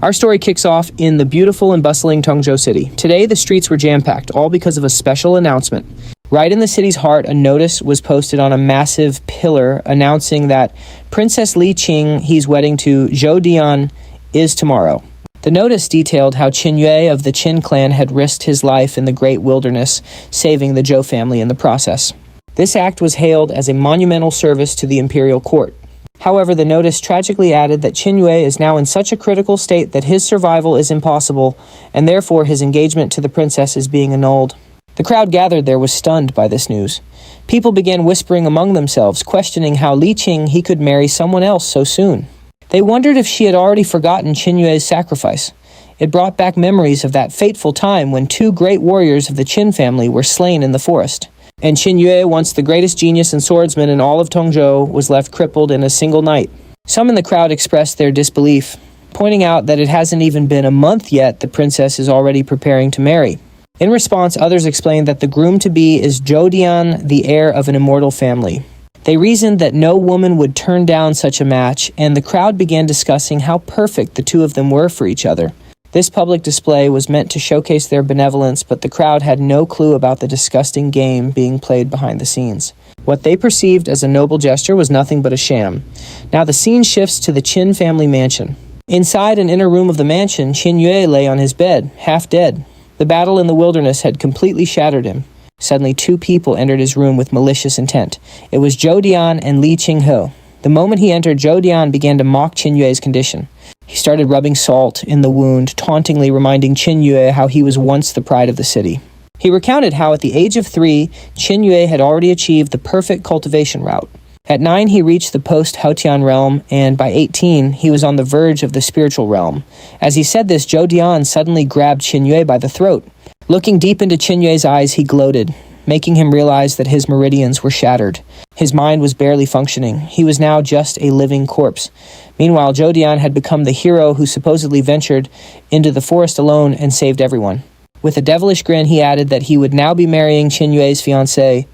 Our story kicks off in the beautiful and bustling Tongzhou City. Today, the streets were jam-packed, all because of a special announcement. Right in the city's heart, a notice was posted on a massive pillar announcing that Princess Li Qing He's wedding to Zhou Dian is tomorrow. The notice detailed how Qin Yue of the Qin clan had risked his life in the great wilderness, saving the Zhou family in the process. This act was hailed as a monumental service to the imperial court. However, the notice tragically added that Qin Yue is now in such a critical state that his survival is impossible, and therefore his engagement to the princess is being annulled. The crowd gathered there was stunned by this news. People began whispering among themselves, questioning how Li Qing He could marry someone else so soon. They wondered if she had already forgotten Qin Yue's sacrifice. It brought back memories of that fateful time when two great warriors of the Qin family were slain in the forest. And Qin Yue, once the greatest genius and swordsman in all of Tongzhou, was left crippled in a single night. Some in the crowd expressed their disbelief, pointing out that it hasn't even been a month yet the princess is already preparing to marry. In response, others explained that the groom-to-be is Zhou Dian, the heir of an immortal family. They reasoned that no woman would turn down such a match, and the crowd began discussing how perfect the two of them were for each other. This public display was meant to showcase their benevolence, but the crowd had no clue about the disgusting game being played behind the scenes. What they perceived as a noble gesture was nothing but a sham. Now the scene shifts to the Qin family mansion. Inside an inner room of the mansion, Qin Yue lay on his bed, half dead. The battle in the wilderness had completely shattered him. Suddenly, two people entered his room with malicious intent. It was Zhou Dian and Li Qing He. The moment he entered, Zhou Dian began to mock Qin Yue's condition. He started rubbing salt in the wound, tauntingly reminding Qin Yue how he was once the pride of the city. He recounted how at the age of 3, Qin Yue had already achieved the perfect cultivation route. At 9, he reached the post-Haotian realm, and by 18, he was on the verge of the spiritual realm. As he said this, Zhou Dian suddenly grabbed Qin Yue by the throat. Looking deep into Qin Yue's eyes, he gloated, making him realize that his meridians were shattered. His mind was barely functioning. He was now just a living corpse. Meanwhile, Zhou Dian had become the hero who supposedly ventured into the forest alone and saved everyone. With a devilish grin, he added that he would now be marrying Qin Yue's fiancée.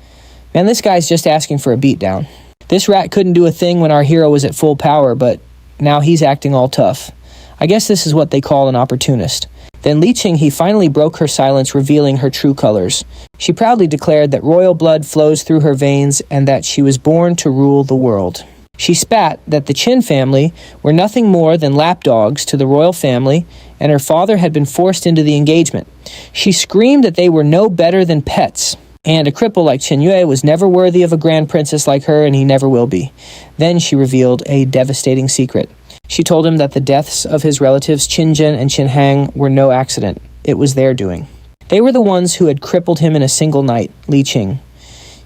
Man, this guy's just asking for a beatdown. This rat couldn't do a thing when our hero was at full power, but now he's acting all tough. I guess this is what they call an opportunist. Then Li Qing He finally broke her silence, revealing her true colors. She proudly declared that royal blood flows through her veins and that she was born to rule the world. She spat that the Qin family were nothing more than lapdogs to the royal family, and her father had been forced into the engagement. She screamed that they were no better than pets, and a cripple like Qin Yue was never worthy of a grand princess like her, and he never will be. Then she revealed a devastating secret. She told him that the deaths of his relatives Qin Zhen and Qin Hang were no accident. It was their doing. They were the ones who had crippled him in a single night, Li Qing.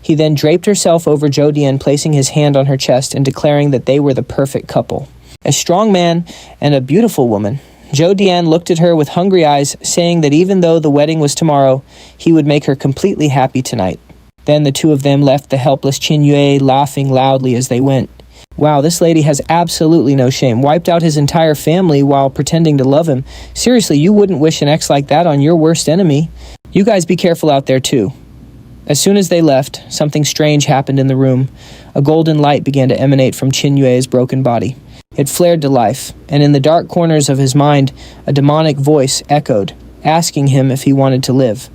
He then draped herself over Zhou Dian, placing his hand on her chest and declaring that they were the perfect couple. A strong man and a beautiful woman. Zhou Dian looked at her with hungry eyes, saying that even though the wedding was tomorrow, he would make her completely happy tonight. Then the two of them left the helpless Qin Yue laughing loudly as they went. Wow, this lady has absolutely no shame. Wiped out his entire family while pretending to love him. Seriously, you wouldn't wish an ex like that on your worst enemy. You guys be careful out there too. As soon as they left, something strange happened in the room. A golden light began to emanate from Qin Yue's broken body. It flared to life, and in the dark corners of his mind, a demonic voice echoed, asking him if he wanted to live.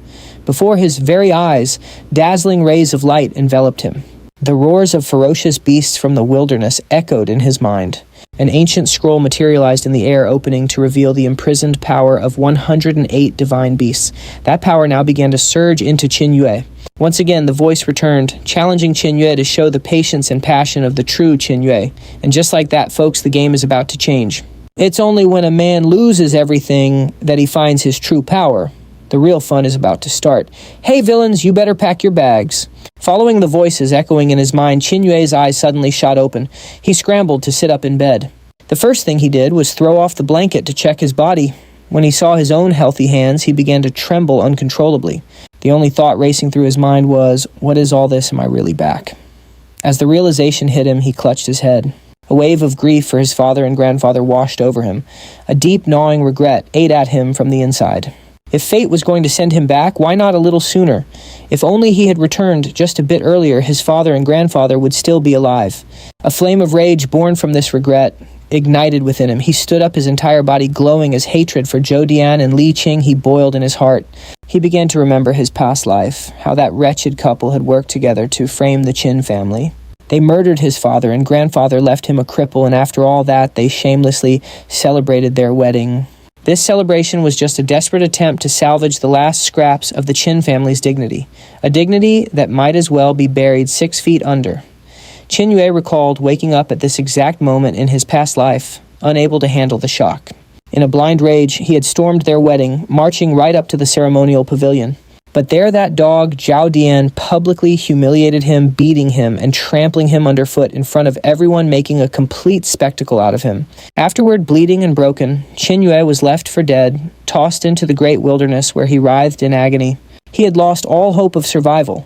Before his very eyes, dazzling rays of light enveloped him. The roars of ferocious beasts from the wilderness echoed in his mind. An ancient scroll materialized in the air, opening to reveal the imprisoned power of 108 divine beasts. That power now began to surge into Qin Yue. Once again, the voice returned, challenging Qin Yue to show the patience and passion of the true Qin Yue. And just like that, folks, the game is about to change. It's only when a man loses everything that he finds his true power. The real fun is about to start. Hey villains, you better pack your bags. Following the voices echoing in his mind, Qin Yue's eyes suddenly shot open. He scrambled to sit up in bed. The first thing he did was throw off the blanket to check his body. When he saw his own healthy hands, he began to tremble uncontrollably. The only thought racing through his mind was, what is all this? Am I really back? As the realization hit him, he clutched his head. A wave of grief for his father and grandfather washed over him. A deep gnawing regret ate at him from the inside. If fate was going to send him back, why not a little sooner? If only he had returned just a bit earlier, his father and grandfather would still be alive. A flame of rage born from this regret ignited within him. He stood up, his entire body glowing as hatred for Zhou Dian and Li Qing He boiled in his heart. He began to remember his past life, how that wretched couple had worked together to frame the Qin family. They murdered his father, and grandfather left him a cripple, and after all that, they shamelessly celebrated their wedding. This celebration was just a desperate attempt to salvage the last scraps of the Qin family's dignity, a dignity that might as well be buried 6 feet under. Qin Yue recalled waking up at this exact moment in his past life, unable to handle the shock. In a blind rage, he had stormed their wedding, marching right up to the ceremonial pavilion. But there that dog, Zhou Dian, publicly humiliated him, beating him, and trampling him underfoot in front of everyone, making a complete spectacle out of him. Afterward, bleeding and broken, Qin Yue was left for dead, tossed into the great wilderness where he writhed in agony. He had lost all hope of survival.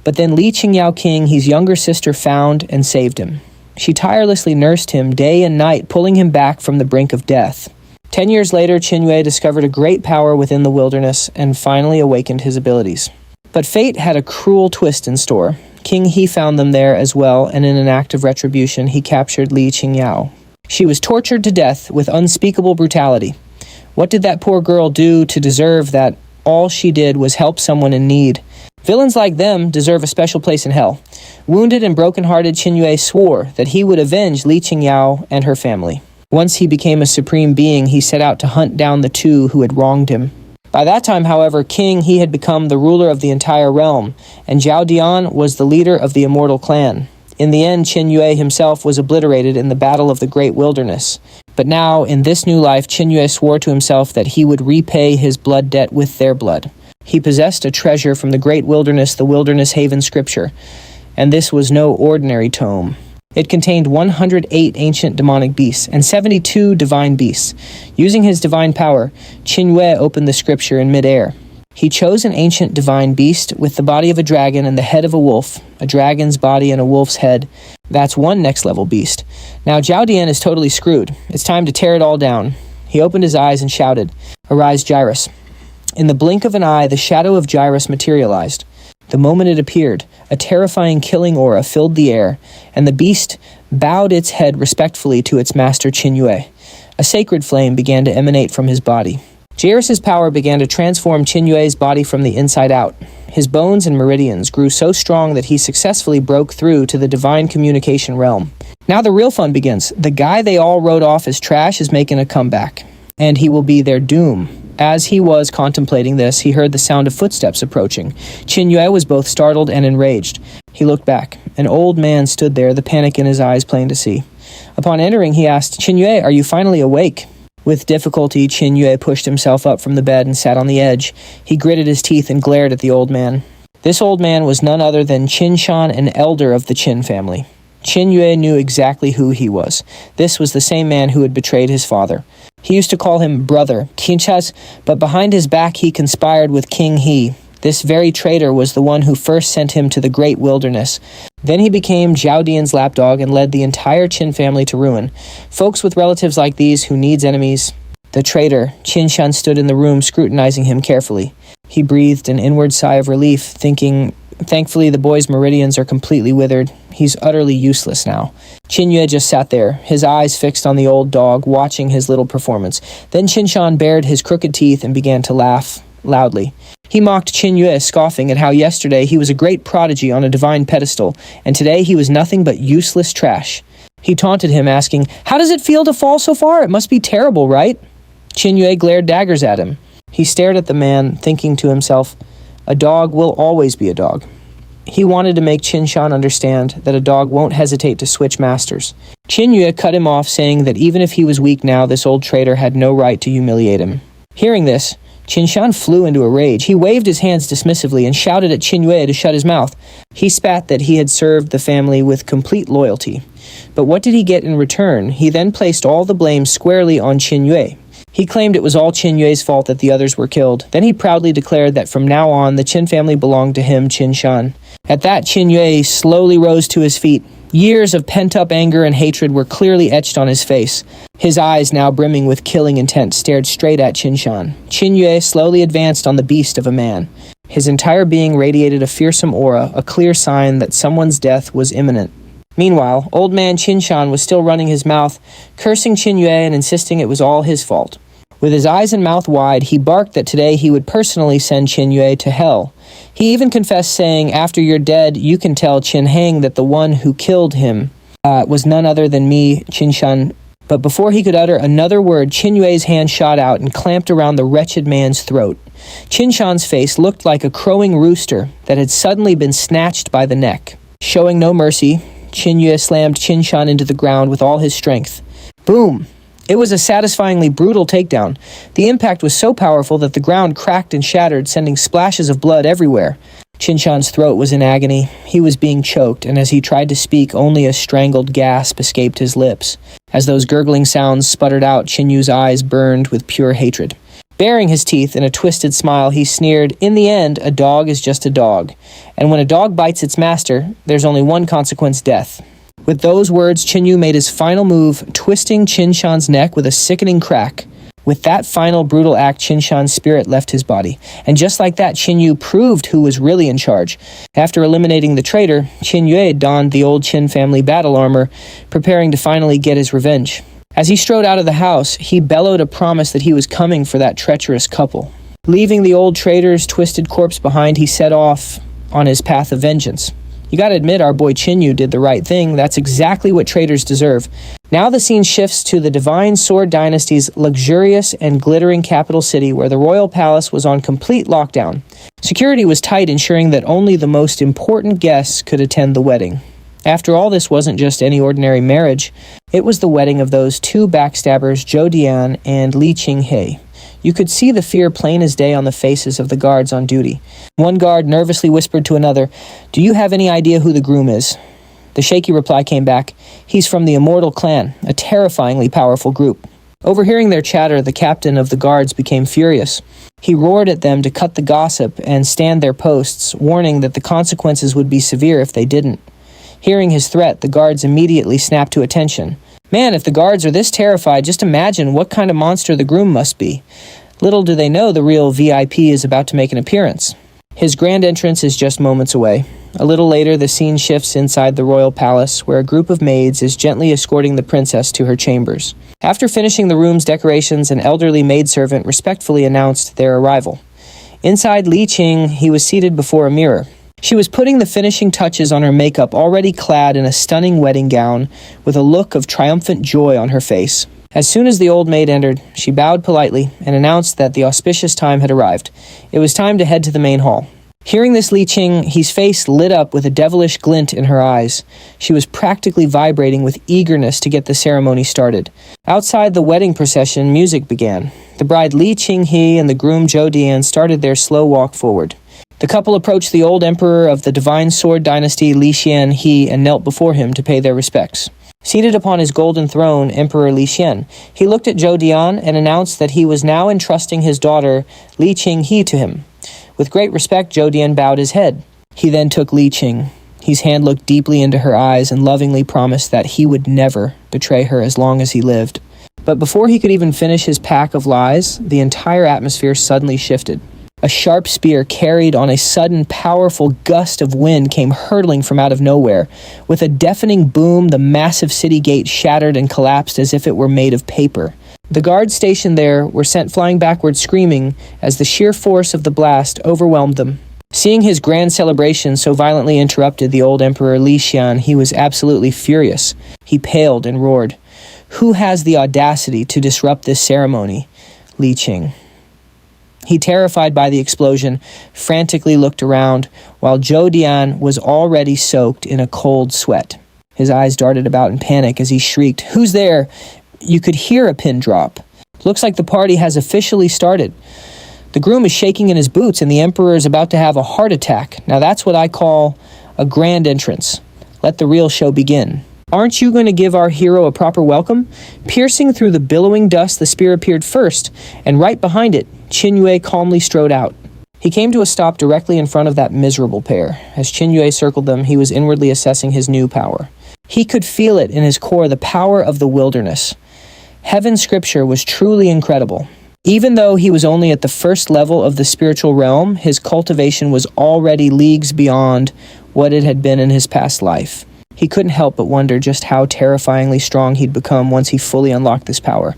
But then Li Qing, his younger sister, found and saved him. She tirelessly nursed him day and night, pulling him back from the brink of death. 10 years later, Qin Yue discovered a great power within the wilderness and finally awakened his abilities. But fate had a cruel twist in store. King He found them there as well, and in an act of retribution, he captured Li Qing He. She was tortured to death with unspeakable brutality. What did that poor girl do to deserve that? All she did was help someone in need. Villains like them deserve a special place in hell. Wounded and broken-hearted, Qin Yue swore that he would avenge Li Qing He and her family. Once he became a supreme being, he set out to hunt down the two who had wronged him. By that time, however, King He had become the ruler of the entire realm, and Zhou Dian was the leader of the immortal clan. In the end, Qin Yue himself was obliterated in the Battle of the Great Wilderness. But now, in this new life, Qin Yue swore to himself that he would repay his blood debt with their blood. He possessed a treasure from the Great Wilderness, the Wilderness Haven Scripture, and this was no ordinary tome. It contained 108 ancient demonic beasts and 72 divine beasts. Using his divine power, Qin Yue opened the scripture in midair. He chose an ancient divine beast with the body of a dragon and the head of a wolf, a dragon's body and a wolf's head. That's one next-level beast. Now Zhou Dian is totally screwed. It's time to tear it all down. He opened his eyes and shouted, "Arise, Gyrus." In the blink of an eye, the shadow of Gyrus materialized. The moment it appeared, a terrifying killing aura filled the air, and the beast bowed its head respectfully to its master Qin Yue. A sacred flame began to emanate from his body. Jairus' power began to transform Qin Yue's body from the inside out. His bones and meridians grew so strong that he successfully broke through to the divine communication realm. Now the real fun begins. The guy they all wrote off as trash is making a comeback, and he will be their doom. As he was contemplating this, he heard the sound of footsteps approaching. Qin Yue was both startled and enraged. He looked back. An old man stood there, the panic in his eyes plain to see. Upon entering, he asked, "Qin Yue, are you finally awake?" With difficulty, Qin Yue pushed himself up from the bed and sat on the edge. He gritted his teeth and glared at the old man. This old man was none other than Qin Shan, an elder of the Qin family. Qin Yue knew exactly who he was. This was the same man who had betrayed his father. He used to call him brother, Qinchas, but behind his back he conspired with King He. This very traitor was the one who first sent him to the great wilderness. Then he became Zhou Dian's lapdog and led the entire Qin family to ruin. Folks with relatives like these who needs enemies. The traitor, Qin Shan, stood in the room scrutinizing him carefully. He breathed an inward sigh of relief, thinking, thankfully the boy's meridians are completely withered. He's utterly useless now. Qin Yue just sat there, his eyes fixed on the old dog, watching his little performance. Then Qin Shan bared his crooked teeth and began to laugh loudly. He mocked Qin Yue, scoffing at how yesterday he was a great prodigy on a divine pedestal, and today he was nothing but useless trash. He taunted him, asking, "How does it feel to fall so far? It must be terrible, right?" Qin Yue glared daggers at him. He stared at the man, thinking to himself, "A dog will always be a dog." He wanted to make Qin Shan understand that a dog won't hesitate to switch masters. Qin Yue cut him off, saying that even if he was weak now, this old traitor had no right to humiliate him. Hearing this, Qin Shan flew into a rage. He waved his hands dismissively and shouted at Qin Yue to shut his mouth. He spat that he had served the family with complete loyalty. But what did he get in return? He then placed all the blame squarely on Qin Yue. He claimed it was all Qin Yue's fault that the others were killed. Then he proudly declared that from now on, the Qin family belonged to him, Qin Shan. At that, Qin Yue slowly rose to his feet. Years of pent-up anger and hatred were clearly etched on his face. His eyes, now brimming with killing intent, stared straight at Qin Shan. Qin Yue slowly advanced on the beast of a man. His entire being radiated a fearsome aura, a clear sign that someone's death was imminent. Meanwhile, old man Qinshan was still running his mouth, cursing Qin Yue and insisting it was all his fault. With his eyes and mouth wide, he barked that today he would personally send Qin Yue to hell. He even confessed, saying, "After you're dead, you can tell Qin Heng that the one who killed him was none other than me, Qinshan." But before he could utter another word, Qin Yue's hand shot out and clamped around the wretched man's throat. Qinshan's face looked like a crowing rooster that had suddenly been snatched by the neck. Showing no mercy, Qin Yue slammed Qinshan into the ground with all his strength. Boom! It was a satisfyingly brutal takedown. The impact was so powerful that the ground cracked and shattered, sending splashes of blood everywhere. Qinshan's throat was in agony. He was being choked, and as he tried to speak, only a strangled gasp escaped his lips. As those gurgling sounds sputtered out, Qin Yu's eyes burned with pure hatred. Baring his teeth in a twisted smile, he sneered, "In the end, a dog is just a dog. And when a dog bites its master, there's only one consequence: death." With those words, Qin Yu made his final move, twisting Qinshan's neck with a sickening crack. With that final brutal act, Qinshan's spirit left his body. And just like that, Qin Yu proved who was really in charge. After eliminating the traitor, Qin Yue donned the old Qin family battle armor, preparing to finally get his revenge. As he strode out of the house, he bellowed a promise that he was coming for that treacherous couple. Leaving the old traitor's twisted corpse behind, he set off on his path of vengeance. You gotta admit, our boy Qin Yu did the right thing. That's exactly what traitors deserve. Now the scene shifts to the Divine Sword Dynasty's luxurious and glittering capital city, where the royal palace was on complete lockdown. Security was tight, ensuring that only the most important guests could attend the wedding. After all, this wasn't just any ordinary marriage. It was the wedding of those two backstabbers, Zhou Dian and Li Qing He. You could see the fear plain as day on the faces of the guards on duty. One guard nervously whispered to another, "Do you have any idea who the groom is?" The shaky reply came back, "He's from the Immortal Clan, a terrifyingly powerful group." Overhearing their chatter, the captain of the guards became furious. He roared at them to cut the gossip and stand their posts, warning that the consequences would be severe if they didn't. Hearing his threat, the guards immediately snapped to attention. Man, if the guards are this terrified, just imagine what kind of monster the groom must be. Little do they know the real VIP is about to make an appearance. His grand entrance is just moments away. A little later, the scene shifts inside the royal palace, where a group of maids is gently escorting the princess to her chambers. After finishing the room's decorations, an elderly maidservant respectfully announced their arrival. Inside Li Qing, he was seated before a mirror. She was putting the finishing touches on her makeup, already clad in a stunning wedding gown, with a look of triumphant joy on her face. As soon as the old maid entered, she bowed politely and announced that the auspicious time had arrived. It was time to head to the main hall. Hearing this, Li Qing He's face lit up with a devilish glint in her eyes. She was practically vibrating with eagerness to get the ceremony started. Outside the wedding procession, music began. The bride Li Qing He and the groom Zhou Dian started their slow walk forward. The couple approached the old emperor of the Divine Sword Dynasty, Li Qing He, and knelt before him to pay their respects. Seated upon his golden throne, Emperor Li Qian, he looked at Zhou Dian and announced that he was now entrusting his daughter, Li Qing He, to him. With great respect, Zhou Dian bowed his head. He then took Li Qing. His hand looked deeply into her eyes and lovingly promised that he would never betray her as long as he lived. But before he could even finish his pack of lies, the entire atmosphere suddenly shifted. A sharp spear carried on a sudden powerful gust of wind came hurtling from out of nowhere. With a deafening boom, the massive city gate shattered and collapsed as if it were made of paper. The guards stationed there were sent flying backwards screaming as the sheer force of the blast overwhelmed them. Seeing his grand celebration so violently interrupted, the old Emperor Li Qian, he was absolutely furious. He paled and roared, "Who has the audacity to disrupt this ceremony?" Li Qing. He, terrified by the explosion, frantically looked around, while Zhou Dian was already soaked in a cold sweat. His eyes darted about in panic as he shrieked, "Who's there?" You could hear a pin drop. "Looks like the party has officially started. The groom is shaking in his boots and the emperor is about to have a heart attack. Now that's what I call a grand entrance. Let the real show begin. Aren't you going to give our hero a proper welcome?" Piercing through the billowing dust, the spear appeared first, and right behind it, Qin Yue calmly strode out. He came to a stop directly in front of that miserable pair. As Qin Yue circled them, he was inwardly assessing his new power. He could feel it in his core, the power of the wilderness. Heaven's scripture was truly incredible. Even though he was only at the first level of the spiritual realm, his cultivation was already leagues beyond what it had been in his past life. He couldn't help but wonder just how terrifyingly strong he'd become once he fully unlocked this power.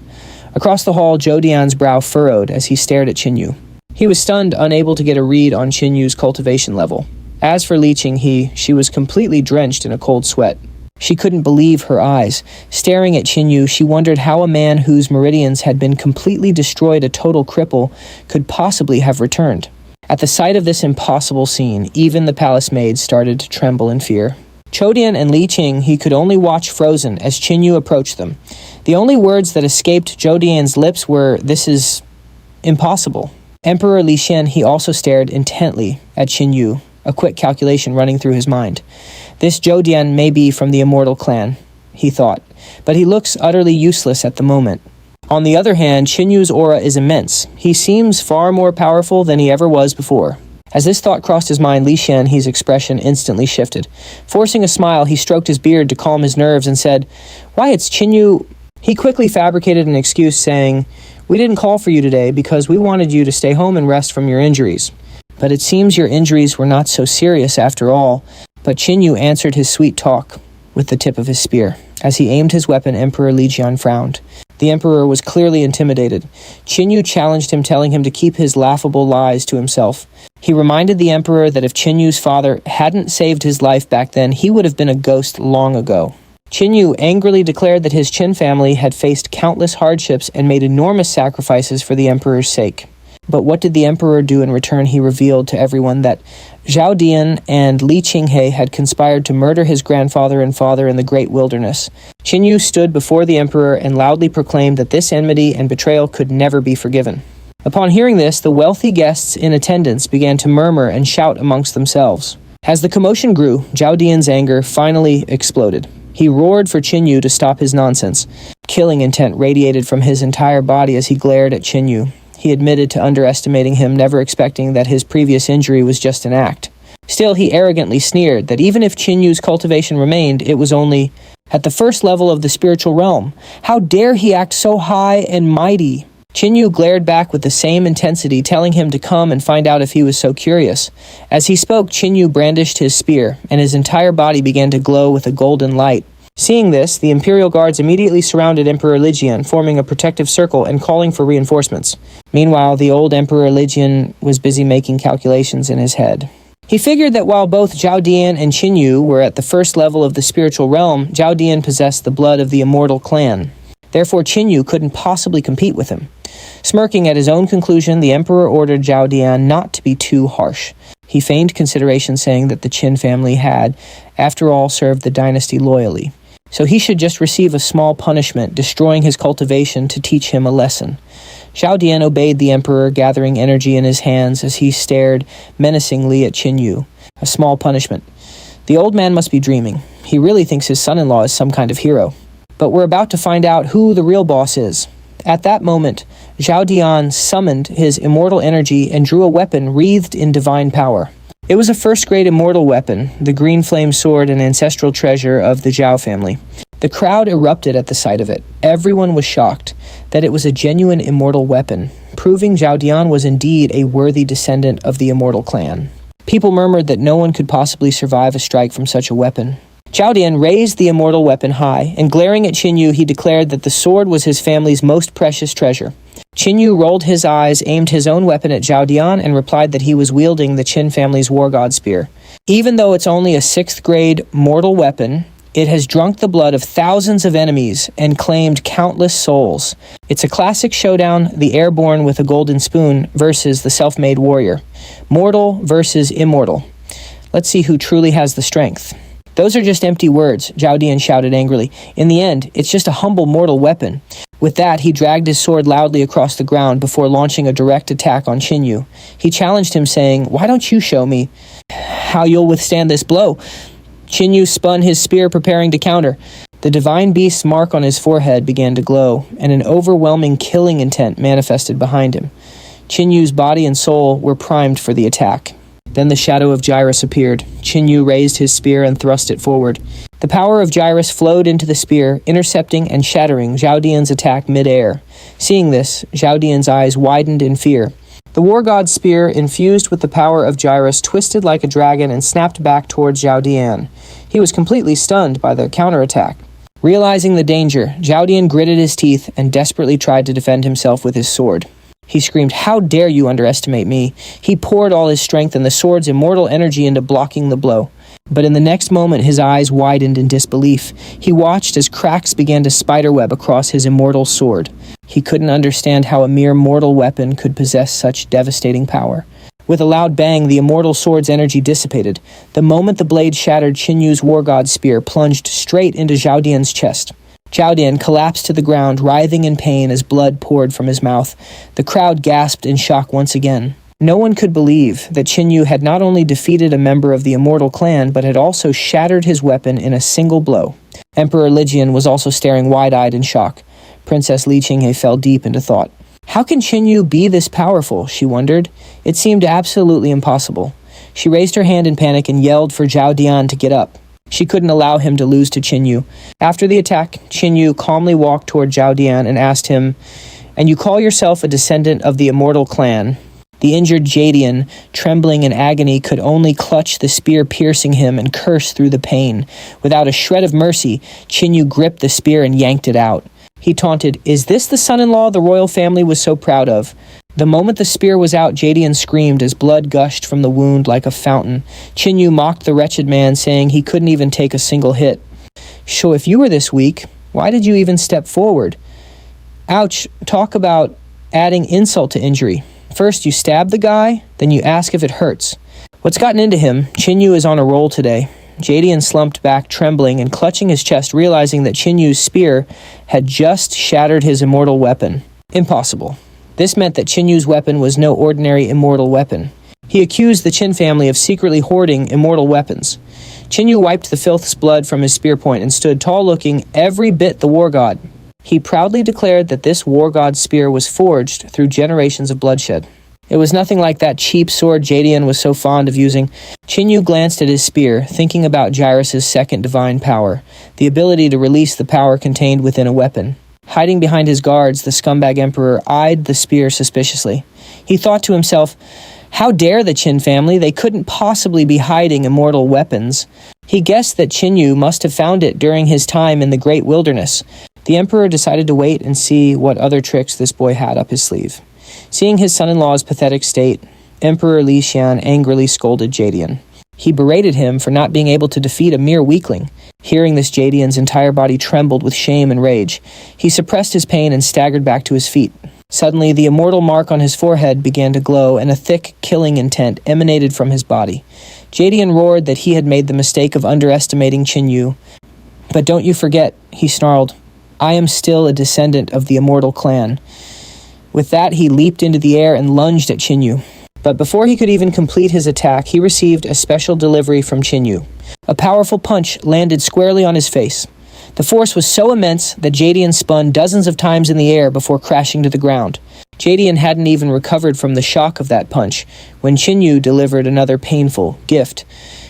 Across the hall, Zhou Dian's brow furrowed as he stared at Qin Yue. He was stunned, unable to get a read on Qin Yue's cultivation level. As for Li Qing He, she was completely drenched in a cold sweat. She couldn't believe her eyes. Staring at Qin Yue, she wondered how a man whose meridians had been completely destroyed, a total cripple, could possibly have returned. At the sight of this impossible scene, even the palace maids started to tremble in fear. Zhou Dian and Li Qing He could only watch frozen as Qin Yue approached them. The only words that escaped Zhou Dian's lips were, "This is impossible." Emperor Li Qing He also stared intently at Qin Yue, a quick calculation running through his mind. This Zhou Dian may be from the immortal clan, he thought, but he looks utterly useless at the moment. On the other hand, Qin Yue's aura is immense. He seems far more powerful than he ever was before. As this thought crossed his mind, Li Qing He's expression instantly shifted. Forcing a smile, he stroked his beard to calm his nerves and said, "Why, it's Qin Yue." He quickly fabricated an excuse, saying, "We didn't call for you today because we wanted you to stay home and rest from your injuries. But it seems your injuries were not so serious after all." But Qin Yue answered his sweet talk with the tip of his spear. As he aimed his weapon, Emperor Li Jian frowned. The emperor was clearly intimidated. Qin Yue challenged him, telling him to keep his laughable lies to himself. He reminded the emperor that if Qin Yue's father hadn't saved his life back then, he would have been a ghost long ago. Qin Yue angrily declared that his Qin family had faced countless hardships and made enormous sacrifices for the emperor's sake. But what did the emperor do in return? He revealed to everyone that Zhou Dian and Li Qing He had conspired to murder his grandfather and father in the great wilderness. Qin Yue stood before the emperor and loudly proclaimed that this enmity and betrayal could never be forgiven. Upon hearing this, the wealthy guests in attendance began to murmur and shout amongst themselves. As the commotion grew, Zhou Dian's anger finally exploded. He roared for Qin Yue to stop his nonsense. Killing intent radiated from his entire body as he glared at Qin Yue. He admitted to underestimating him, never expecting that his previous injury was just an act. Still, he arrogantly sneered that even if Qin Yue's cultivation remained, it was only at the first level of the spiritual realm. How dare he act so high and mighty? Qin Yue glared back with the same intensity, telling him to come and find out if he was so curious. As he spoke, Qin Yue brandished his spear, and his entire body began to glow with a golden light. Seeing this, the imperial guards immediately surrounded Emperor Li Jian, forming a protective circle and calling for reinforcements. Meanwhile, the old Emperor Li Jian was busy making calculations in his head. He figured that while both Zhou Dian and Qin Yue were at the first level of the spiritual realm, Zhou Dian possessed the blood of the immortal clan. Therefore, Qin Yue couldn't possibly compete with him. Smirking at his own conclusion, the emperor ordered Zhou Dian not to be too harsh. He feigned consideration, saying that the Qin family had, after all, served the dynasty loyally. So he should just receive a small punishment, destroying his cultivation to teach him a lesson. Zhou Dian obeyed the emperor, gathering energy in his hands as he stared menacingly at Qin Yue. A small punishment. The old man must be dreaming. He really thinks his son-in-law is some kind of hero. But we're about to find out who the real boss is. At that moment, Zhou Dian summoned his immortal energy and drew a weapon wreathed in divine power. It was a first-grade immortal weapon, the green flame sword, an ancestral treasure of the Zhao family. The crowd erupted at the sight of it. Everyone was shocked that it was a genuine immortal weapon, proving Zhou Dian was indeed a worthy descendant of the immortal clan. People murmured that no one could possibly survive a strike from such a weapon. Zhou Dian raised the immortal weapon high, and glaring at Qin Yue, he declared that the sword was his family's most precious treasure. Qin Yue rolled his eyes, aimed his own weapon at Zhou Dian, and replied that he was wielding the Qin family's war god spear. Even though it's only a 6th grade mortal weapon, it has drunk the blood of thousands of enemies and claimed countless souls. It's a classic showdown, the airborne with a golden spoon versus the self-made warrior. Mortal versus immortal. Let's see who truly has the strength. Those are just empty words, Zhou Dian shouted angrily. In the end, it's just a humble mortal weapon. With that, he dragged his sword loudly across the ground before launching a direct attack on Qin Yue. He challenged him, saying, "Why don't you show me how you'll withstand this blow?" Qin Yue spun his spear, preparing to counter. The divine beast's mark on his forehead began to glow, and an overwhelming killing intent manifested behind him. Qin Yue's body and soul were primed for the attack. Then the shadow of Gyrus appeared. Qin Yue raised his spear and thrust it forward. The power of Gyrus flowed into the spear, intercepting and shattering Zhou Dian's attack mid-air. Seeing this, Zhou Dian's eyes widened in fear. The war god's spear, infused with the power of Gyrus, twisted like a dragon and snapped back towards Zhou Dian. He was completely stunned by the counterattack. Realizing the danger, Zhou Dian gritted his teeth and desperately tried to defend himself with his sword. He screamed, "How dare you underestimate me?" He poured all his strength and the sword's immortal energy into blocking the blow. But in the next moment, his eyes widened in disbelief. He watched as cracks began to spiderweb across his immortal sword. He couldn't understand how a mere mortal weapon could possess such devastating power. With a loud bang, the immortal sword's energy dissipated. The moment the blade shattered, Qin Yue's war god's spear plunged straight into Zhou Dian's chest. Zhou Dian collapsed to the ground, writhing in pain as blood poured from his mouth. The crowd gasped in shock once again. No one could believe that Qin Yue had not only defeated a member of the Immortal Clan, but had also shattered his weapon in a single blow. Emperor Li Qing was also staring wide-eyed in shock. Princess Li Qing He fell deep into thought. How can Qin Yue be this powerful, she wondered. It seemed absolutely impossible. She raised her hand in panic and yelled for Zhou Dian to get up. She couldn't allow him to lose to Qin Yue. After the attack, Qin Yue calmly walked toward Zhou Dian and asked him, "And you call yourself a descendant of the Immortal Clan?" The injured Jadian, trembling in agony, could only clutch the spear piercing him and curse through the pain. Without a shred of mercy, Qin Yue gripped the spear and yanked it out. He taunted, "Is this the son-in-law the royal family was so proud of?" The moment the spear was out, Jadian screamed as blood gushed from the wound like a fountain. Qin Yue mocked the wretched man, saying he couldn't even take a single hit. "So if you were this weak, why did you even step forward?" Ouch, talk about adding insult to injury. First you stab the guy, then you ask if it hurts. What's gotten into him? Qin Yue is on a roll today. Jadian slumped back, trembling and clutching his chest, realizing that Qin Yue's spear had just shattered his immortal weapon. Impossible. This meant that Qin Yue's weapon was no ordinary immortal weapon. He accused the Qin family of secretly hoarding immortal weapons. Qin Yue wiped the filth's blood from his spear point and stood tall, looking every bit the war god. He proudly declared that this war god's spear was forged through generations of bloodshed. It was nothing like that cheap sword Jadian was so fond of using. Qin Yue glanced at his spear, thinking about Gyrus's second divine power, the ability to release the power contained within a weapon. Hiding behind his guards, the scumbag emperor eyed the spear suspiciously. He thought to himself, how dare the Qin family? They couldn't possibly be hiding immortal weapons. He guessed that Qin Yue must have found it during his time in the Great Wilderness. The emperor decided to wait and see what other tricks this boy had up his sleeve. Seeing his son-in-law's pathetic state, Emperor Li Xian angrily scolded Jadian. He berated him for not being able to defeat a mere weakling. Hearing this, Jadian's entire body trembled with shame and rage. He suppressed his pain and staggered back to his feet. Suddenly, the immortal mark on his forehead began to glow, and a thick, killing intent emanated from his body. Jadian roared that he had made the mistake of underestimating Qin Yue. "But don't you forget," he snarled, "I am still a descendant of the Immortal Clan." With that, he leaped into the air and lunged at Qin Yue. But before he could even complete his attack, he received a special delivery from Qin Yue. A powerful punch landed squarely on his face. The force was so immense that Jadian spun dozens of times in the air before crashing to the ground. Jadian hadn't even recovered from the shock of that punch when Qin Yue delivered another painful gift.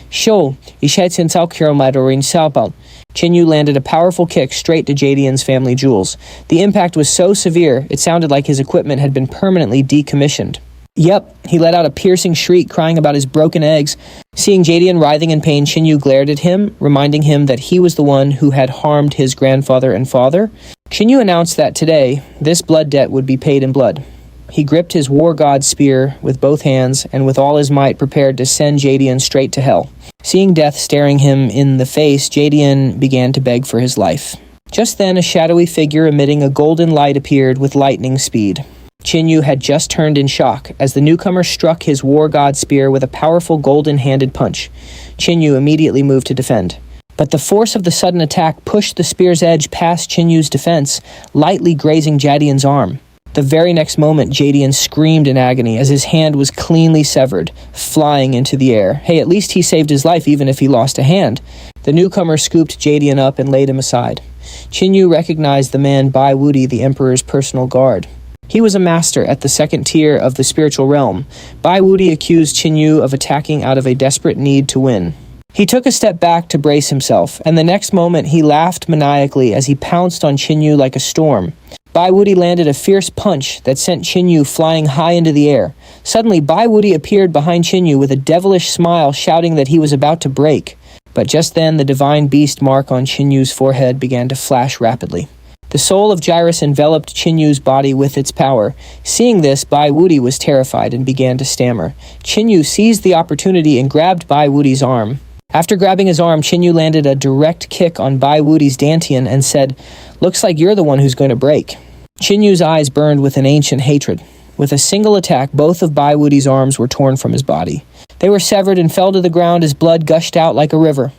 "Shou, Qin Yue landed a powerful kick straight to Jadian's family jewels. The impact was so severe, it sounded like his equipment had been permanently decommissioned. Yep, he let out a piercing shriek, crying about his broken eggs. Seeing Jadian writhing in pain, Qin Yue glared at him, reminding him that he was the one who had harmed his grandfather and father. Qin Yue announced that today, this blood debt would be paid in blood. He gripped his war god's spear with both hands and with all his might prepared to send Jadian straight to hell. Seeing death staring him in the face, Jadian began to beg for his life. Just then, a shadowy figure emitting a golden light appeared with lightning speed. Qin Yue had just turned in shock as the newcomer struck his war god spear with a powerful golden-handed punch. Qin Yue immediately moved to defend. But the force of the sudden attack pushed the spear's edge past Qin Yue's defense, lightly grazing Jadian's arm. The very next moment, Jadian screamed in agony as his hand was cleanly severed, flying into the air. Hey, at least he saved his life even if he lost a hand. The newcomer scooped Jadian up and laid him aside. Qin Yue recognized the man Bai Wudi, the emperor's personal guard. He was a master at the second tier of the spiritual realm. Bai Wudi accused Qin Yue of attacking out of a desperate need to win. He took a step back to brace himself, and the next moment he laughed maniacally as he pounced on Qin Yue like a storm. Bai Wuti landed a fierce punch that sent Qin Yue flying high into the air. Suddenly, Bai Wuti appeared behind Qin Yue with a devilish smile, shouting that he was about to break. But just then, the divine beast mark on Qin Yue's forehead began to flash rapidly. The soul of Gyrus enveloped Qin Yue's body with its power. Seeing this, Bai Wuti was terrified and began to stammer. Qin Yue seized the opportunity and grabbed Bai Wuti's arm. After grabbing his arm, Qin Yue landed a direct kick on Bai Wuti's dantian and said, "Looks like you're the one who's going to break." Qin Yue's eyes burned with an ancient hatred. With a single attack, both of Bai Wuti's arms were torn from his body. They were severed and fell to the ground as blood gushed out like a river.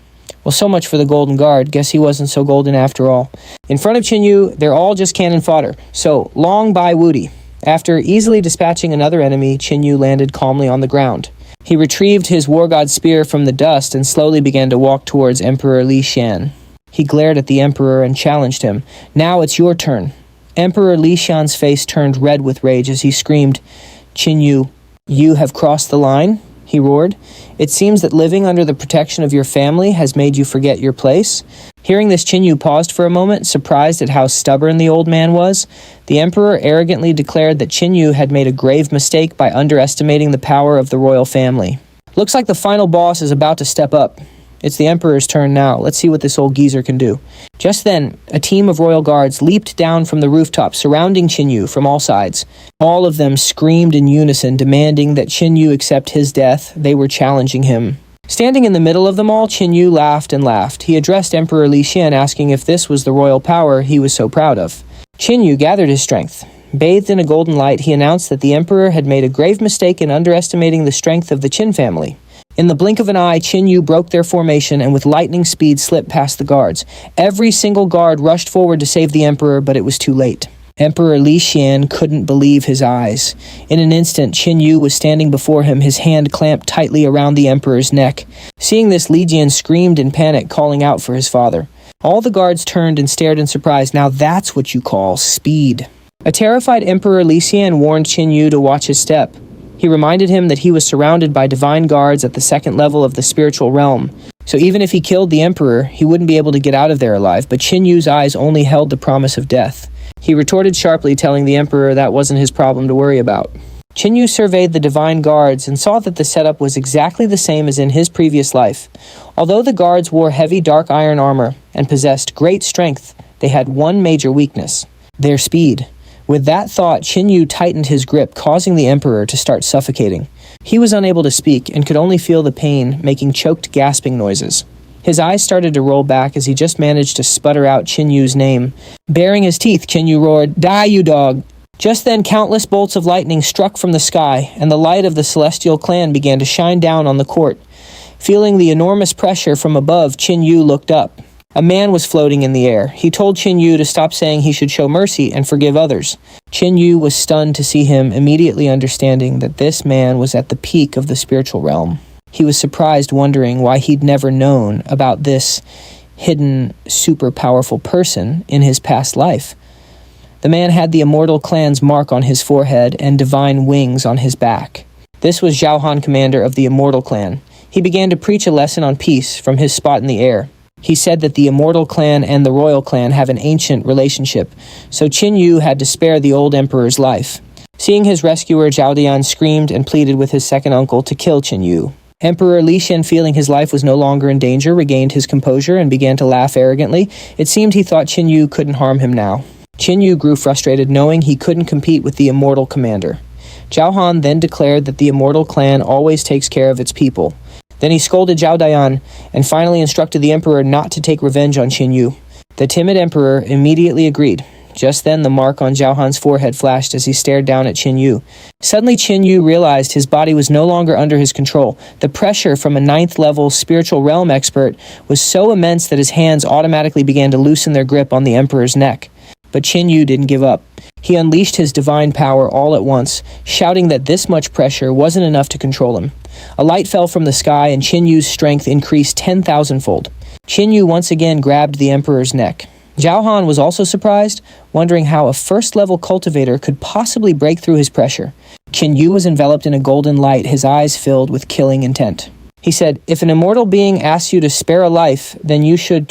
Well, so much for the Golden Guard. Guess he wasn't so golden after all. In front of Qin Yue, they're all just cannon fodder. So, long Bai Wuti. After easily dispatching another enemy, Qin Yue landed calmly on the ground. He retrieved his war god spear from the dust and slowly began to walk towards Emperor Li Xian. He glared at the emperor and challenged him. "Now it's your turn." Emperor Li Xian's face turned red with rage as he screamed, "Qin Yue, you have crossed the line?" he roared. "It seems that living under the protection of your family has made you forget your place." Hearing this, Qin Yue paused for a moment, surprised at how stubborn the old man was. The emperor arrogantly declared that Qin Yue had made a grave mistake by underestimating the power of the royal family. "Looks like the final boss is about to step up. It's the emperor's turn now. Let's see what this old geezer can do." Just then, a team of royal guards leaped down from the rooftop, surrounding Qin Yue from all sides. All of them screamed in unison, demanding that Qin Yue accept his death. They were challenging him. Standing in the middle of them all, Qin Yue laughed and laughed. He addressed Emperor Li Xian, asking if this was the royal power he was so proud of. Qin Yue gathered his strength. Bathed in a golden light, he announced that the emperor had made a grave mistake in underestimating the strength of the Qin family. In the blink of an eye, Qin Yue broke their formation and with lightning speed slipped past the guards. Every single guard rushed forward to save the emperor, but it was too late. Emperor Li Xian couldn't believe his eyes. In an instant, Qin Yue was standing before him, his hand clamped tightly around the emperor's neck. Seeing this, Li Jian screamed in panic, calling out for his father. All the guards turned and stared in surprise. Now that's what you call speed. A terrified Emperor Li Xian warned Qin Yue to watch his step. He reminded him that he was surrounded by divine guards at the second level of the spiritual realm. So even if he killed the emperor, he wouldn't be able to get out of there alive, but Qin Yue's eyes only held the promise of death. He retorted sharply, telling the emperor that wasn't his problem to worry about. Qin Yue surveyed the divine guards and saw that the setup was exactly the same as in his previous life. Although the guards wore heavy dark iron armor and possessed great strength, they had one major weakness: their speed. With that thought, Qin Yue tightened his grip, causing the emperor to start suffocating. He was unable to speak and could only feel the pain, making choked, gasping noises. His eyes started to roll back as he just managed to sputter out Qin Yue's name. Baring his teeth, Qin Yue roared, "Die, you dog!" Just then, countless bolts of lightning struck from the sky, and the light of the celestial clan began to shine down on the court. Feeling the enormous pressure from above, Qin Yue looked up. A man was floating in the air. He told Qin Yue to stop saying he should show mercy and forgive others. Qin Yue was stunned to see him, immediately understanding that this man was at the peak of the spiritual realm. He was surprised, wondering why he'd never known about this hidden, super powerful person in his past life. The man had the immortal clan's mark on his forehead and divine wings on his back. This was Zhao Han, commander of the immortal clan. He began to preach a lesson on peace from his spot in the air. He said that the immortal clan and the royal clan have an ancient relationship, so Qin Yue had to spare the old emperor's life. Seeing his rescuer, Zhou Dian screamed and pleaded with his second uncle to kill Qin Yue. Emperor Li Xian, feeling his life was no longer in danger, regained his composure and began to laugh arrogantly. It seemed he thought Qin Yue couldn't harm him now. Qin Yue grew frustrated, knowing he couldn't compete with the immortal commander. Zhao Han then declared that the immortal clan always takes care of its people. Then he scolded Zhou Dian and finally instructed the emperor not to take revenge on Qin Yue. The timid emperor immediately agreed. Just then, the mark on Zhao Han's forehead flashed as he stared down at Qin Yue. Suddenly, Qin Yue realized his body was no longer under his control. The pressure from a 9th-level spiritual realm expert was so immense that his hands automatically began to loosen their grip on the emperor's neck. But Qin Yue didn't give up. He unleashed his divine power all at once, shouting that this much pressure wasn't enough to control him. A light fell from the sky, and Qin Yue's strength increased 10,000-fold. Qin Yue once again grabbed the emperor's neck. Zhao Han was also surprised, wondering how a first-level cultivator could possibly break through his pressure. Qin Yue was enveloped in a golden light, his eyes filled with killing intent. He said, "If an immortal being asks you to spare a life, then you should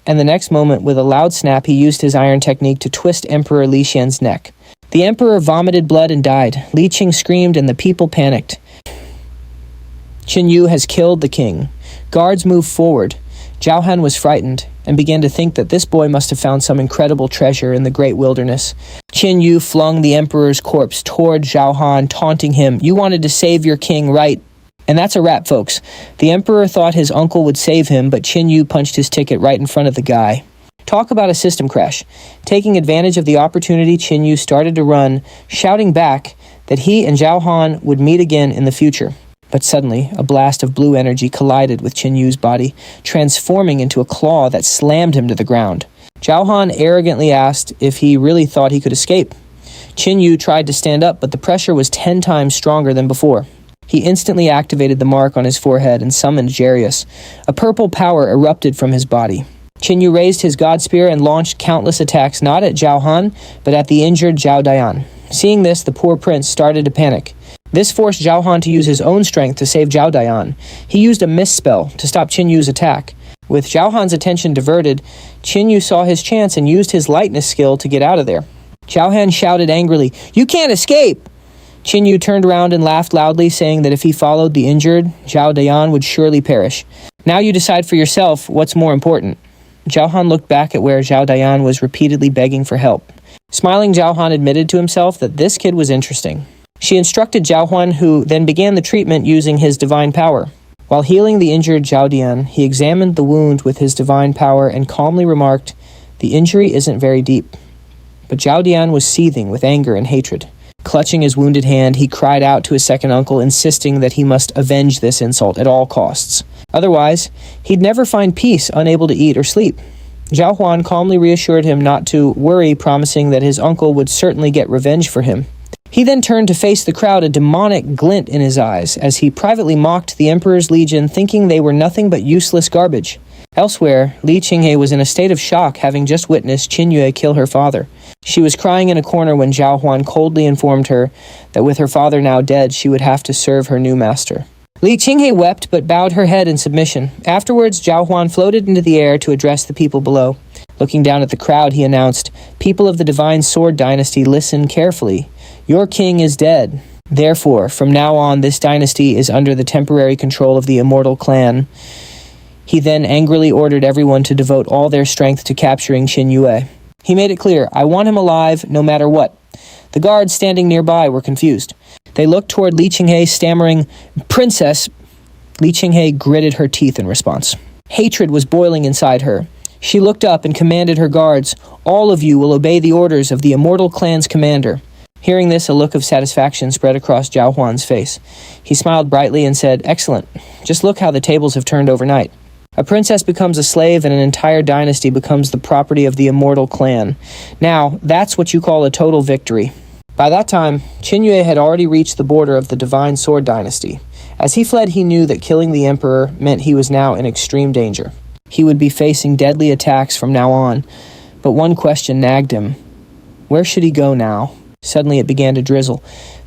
and the next moment, with a loud snap, he used his iron technique to twist Emperor Li Qian's neck. The emperor vomited blood and died. Li Qing screamed and the people panicked. Qin Yue has killed the king. Guards moved forward. Zhou Han was frightened and began to think that this boy must have found some incredible treasure in the great wilderness. Qin Yue flung the emperor's corpse toward Zhou Han, taunting him, "You wanted to save your king, right?" And that's a wrap, folks. The emperor thought his uncle would save him, but Qin Yue punched his ticket right in front of the guy. Talk about a system crash. Taking advantage of the opportunity, Qin Yue started to run, shouting back that he and Zhou Han would meet again in the future. But suddenly, a blast of blue energy collided with Qin Yue's body, transforming into a claw that slammed him to the ground. Zhou Han arrogantly asked if he really thought he could escape. Qin Yue tried to stand up, but the pressure was 10 times stronger than before. He instantly activated the mark on his forehead and summoned Jarius. A purple power erupted from his body. Qin Yue raised his god spear and launched countless attacks not at Zhou Han, but at the injured Zhou Dian. Seeing this, the poor prince started to panic. This forced Zhou Han to use his own strength to save Zhou Dian. He used a misspell to stop Qin Yue's attack. With Zhou Han's attention diverted, Qin Yue saw his chance and used his lightness skill to get out of there. Zhou Han shouted angrily, "You can't escape!" Qin Yue turned around and laughed loudly, saying that if he followed the injured, Zhou Dian would surely perish. "Now you decide for yourself what's more important." Zhou Han looked back at where Zhou Dian was repeatedly begging for help. Smiling, Zhou Han admitted to himself that this kid was interesting. She instructed Zhou Han, who then began the treatment using his divine power. While healing the injured Zhou Dian, he examined the wound with his divine power and calmly remarked, "The injury isn't very deep." But Zhou Dian was seething with anger and hatred. Clutching his wounded hand, he cried out to his second uncle, insisting that he must avenge this insult at all costs. Otherwise, he'd never find peace, unable to eat or sleep. Zhou Han calmly reassured him not to worry, promising that his uncle would certainly get revenge for him. He then turned to face the crowd, a demonic glint in his eyes, as he privately mocked the Emperor's legion, thinking they were nothing but useless garbage. Elsewhere, Li Qing He was in a state of shock, having just witnessed Qin Yue kill her father. She was crying in a corner when Zhou Han coldly informed her that with her father now dead, she would have to serve her new master. Li Qing He wept but bowed her head in submission. Afterwards, Zhou Han floated into the air to address the people below. Looking down at the crowd, he announced, "People of the Divine Sword Dynasty, listen carefully. Your king is dead. Therefore, from now on, this dynasty is under the temporary control of the Immortal Clan." He then angrily ordered everyone to devote all their strength to capturing Qin Yue. He made it clear, "I want him alive, no matter what." The guards standing nearby were confused. They looked toward Li Qing He, stammering, "Princess." Li Qing He gritted her teeth in response. Hatred was boiling inside her. She looked up and commanded her guards, "All of you will obey the orders of the Immortal Clan's commander." Hearing this, a look of satisfaction spread across Zhou Huan's face. He smiled brightly and said, "Excellent. Just look how the tables have turned overnight. A princess becomes a slave and an entire dynasty becomes the property of the Immortal Clan. Now, that's what you call a total victory." By that time, Qin Yue had already reached the border of the Divine Sword Dynasty. As he fled, he knew that killing the emperor meant he was now in extreme danger. He would be facing deadly attacks from now on. But one question nagged him. Where should he go now? Suddenly it began to drizzle.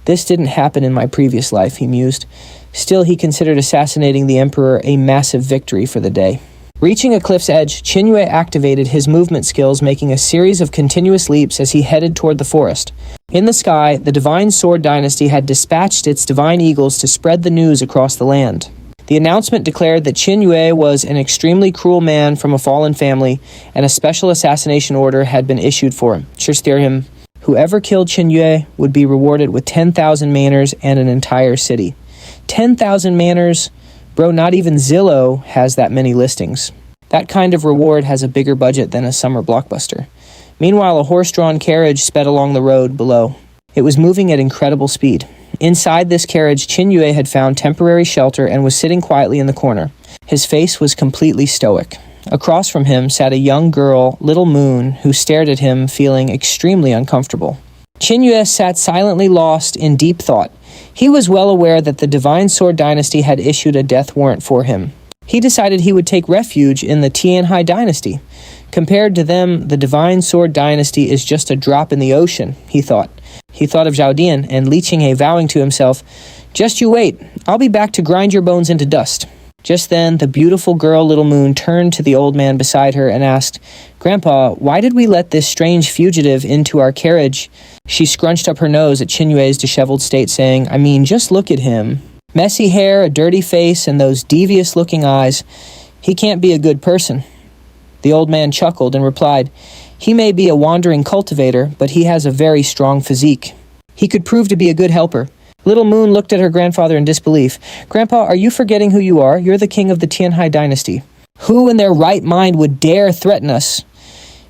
This didn't happen in my previous life, he mused. Still, he considered assassinating the emperor a massive victory for the day. Reaching a cliff's edge, Qin Yue activated his movement skills, making a series of continuous leaps as he headed toward the forest. In the sky, the Divine Sword Dynasty had dispatched its divine eagles to spread the news across the land. The announcement declared that Qin Yue was an extremely cruel man from a fallen family, and a special assassination order had been issued for him. Whoever killed Qin Yue would be rewarded with 10,000 manors and an entire city. 10,000 manors? Bro, not even Zillow has that many listings. That kind of reward has a bigger budget than a summer blockbuster. Meanwhile, a horse-drawn carriage sped along the road below. It was moving at incredible speed. Inside this carriage, Qin Yue had found temporary shelter and was sitting quietly in the corner. His face was completely stoic. Across from him sat a young girl, Little Moon, who stared at him, feeling extremely uncomfortable. Qin Yue sat silently lost in deep thought. He was well aware that the Divine Sword Dynasty had issued a death warrant for him. He decided he would take refuge in the Tianhai Dynasty. Compared to them, the Divine Sword Dynasty is just a drop in the ocean, he thought. He thought of Zhou Dian and Li Qing He vowing to himself, "Just you wait, I'll be back to grind your bones into dust." Just then, the beautiful girl Little Moon turned to the old man beside her and asked, "Grandpa, why did we let this strange fugitive into our carriage?" She scrunched up her nose at Qin Yue's disheveled state, saying, "I mean, just look at him. Messy hair, a dirty face, and those devious-looking eyes. He can't be a good person." The old man chuckled and replied, "He may be a wandering cultivator, but he has a very strong physique. He could prove to be a good helper." Little Moon looked at her grandfather in disbelief. "Grandpa, are you forgetting who you are? You're the king of the Tianhai dynasty. Who in their right mind would dare threaten us?"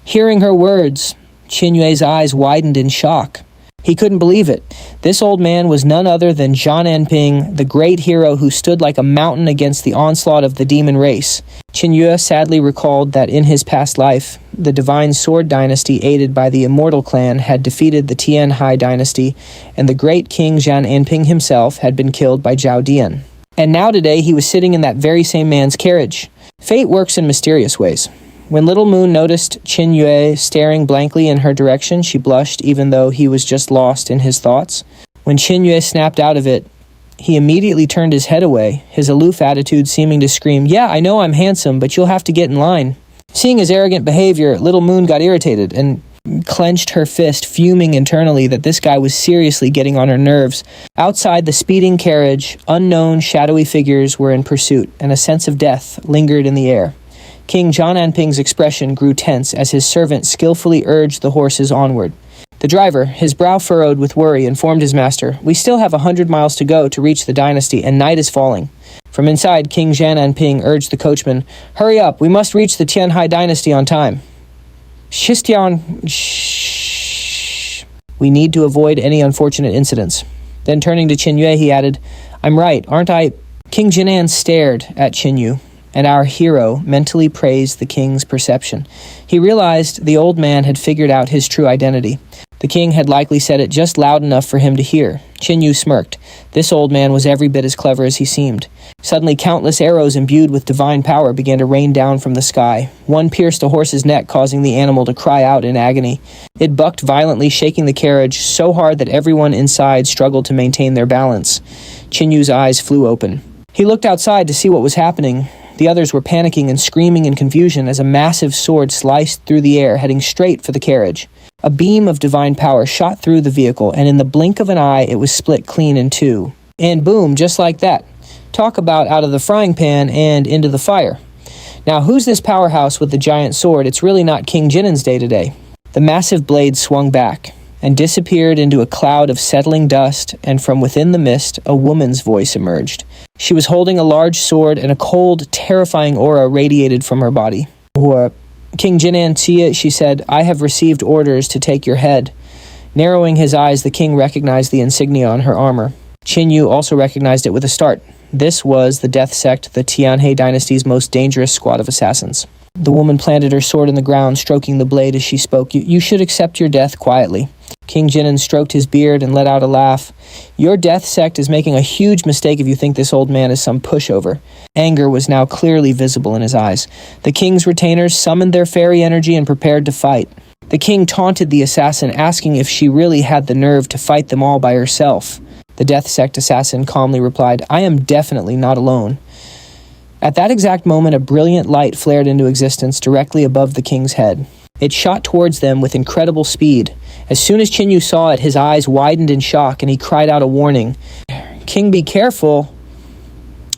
Hearing her words, Qin Yue's eyes widened in shock. He couldn't believe it. This old man was none other than Zhang Anping, the great hero who stood like a mountain against the onslaught of the demon race. Qin Yue sadly recalled that in his past life, the Divine Sword dynasty, aided by the Immortal clan, had defeated the Tianhai dynasty, and the great king Zhang Anping himself had been killed by Zhou Dian. And now today he was sitting in that very same man's carriage. Fate works in mysterious ways. When Little Moon noticed Qin Yue staring blankly in her direction, she blushed even though he was just lost in his thoughts. When Qin Yue snapped out of it, he immediately turned his head away, his aloof attitude seeming to scream, "Yeah, I know I'm handsome, but you'll have to get in line." Seeing his arrogant behavior, Little Moon got irritated and clenched her fist, fuming internally that this guy was seriously getting on her nerves. Outside the speeding carriage, unknown shadowy figures were in pursuit, and a sense of death lingered in the air. King Zhang Anping's expression grew tense as his servant skillfully urged the horses onward. The driver, his brow furrowed with worry, informed his master, "We still have 100 miles to go to reach the dynasty, and night is falling." From inside, King Zhang Anping urged the coachman, "Hurry up, we must reach the Tianhai dynasty on time." Shh. We need to avoid any unfortunate incidents. Then turning to Qin Yue, he added, "I'm right, aren't I?" King Jinan stared at Qin Yue, and our hero mentally praised the king's perception. He realized the old man had figured out his true identity. The king had likely said it just loud enough for him to hear. Qin Yue smirked. This old man was every bit as clever as he seemed. Suddenly, countless arrows imbued with divine power began to rain down from the sky. One pierced a horse's neck, causing the animal to cry out in agony. It bucked violently, shaking the carriage so hard that everyone inside struggled to maintain their balance. Qin Yue's eyes flew open. He looked outside to see what was happening. The others were panicking and screaming in confusion as a massive sword sliced through the air, heading straight for the carriage. A beam of divine power shot through the vehicle, and in the blink of an eye, it was split clean in two. And boom, just like that. Talk about out of the frying pan and into the fire. Now, who's this powerhouse with the giant sword? It's really not King Jinin's day today. The massive blade swung back and disappeared into a cloud of settling dust, and from within the mist, a woman's voice emerged. She was holding a large sword, and a cold, terrifying aura radiated from her body. "King Jinan Tia," she said, "I have received orders to take your head." Narrowing his eyes, the king recognized the insignia on her armor. Qin Yue also recognized it with a start. This was the death sect, the Tianhai dynasty's most dangerous squad of assassins. The woman planted her sword in the ground, stroking the blade as she spoke. You should accept your death quietly." King Jinan stroked his beard and let out a laugh. "Your death sect is making a huge mistake if you think this old man is some pushover." Anger was now clearly visible in his eyes. The king's retainers summoned their fairy energy and prepared to fight. The king taunted the assassin, asking if she really had the nerve to fight them all by herself. The death sect assassin calmly replied, "I am definitely not alone." At that exact moment, a brilliant light flared into existence directly above the king's head. It shot towards them with incredible speed. As soon as Qin Yue saw it, his eyes widened in shock, and he cried out a warning. "King, be careful!"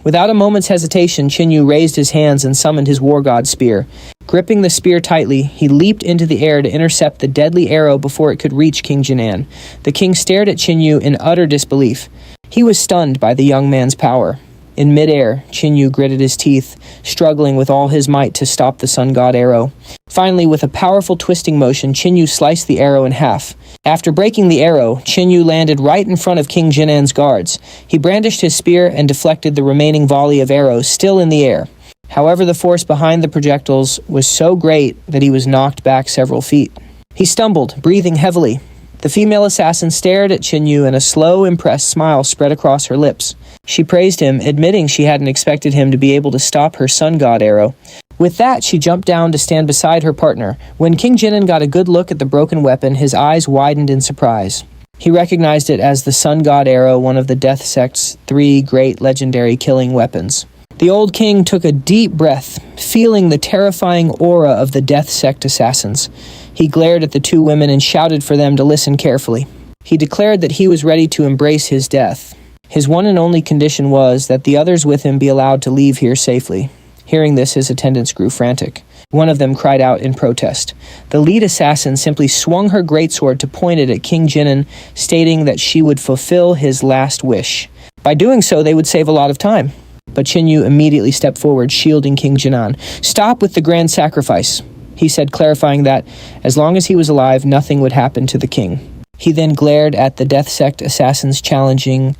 Without a moment's hesitation, Qin Yue raised his hands and summoned his war god spear. Gripping the spear tightly, he leaped into the air to intercept the deadly arrow before it could reach King Jinan. The king stared at Qin Yue in utter disbelief. He was stunned by the young man's power. In midair, Qin Yue gritted his teeth, struggling with all his might to stop the sun god arrow. Finally, with a powerful twisting motion, Qin Yue sliced the arrow in half. After breaking the arrow, Qin Yue landed right in front of King Jinan's guards. He brandished his spear and deflected the remaining volley of arrows still in the air. However, the force behind the projectiles was so great that he was knocked back several feet. He stumbled, breathing heavily. The female assassin stared at Qin Yue, and a slow, impressed smile spread across her lips. She praised him, admitting she hadn't expected him to be able to stop her sun god arrow. With that, she jumped down to stand beside her partner. When King Jinan got a good look at the broken weapon, his eyes widened in surprise. He recognized it as the sun god arrow, one of the death sect's 3 great legendary killing weapons. The old king took a deep breath, feeling the terrifying aura of the death sect assassins. He glared at the two women and shouted for them to listen carefully. He declared that he was ready to embrace his death. His one and only condition was that the others with him be allowed to leave here safely. Hearing this, his attendants grew frantic. One of them cried out in protest. The lead assassin simply swung her greatsword to point it at King Jinan, stating that she would fulfill his last wish. By doing so, they would save a lot of time. But Qin Yue immediately stepped forward, shielding King Jinan. "Stop with the grand sacrifice," he said, clarifying that, as long as he was alive, nothing would happen to the king. He then glared at the death sect assassins, challenging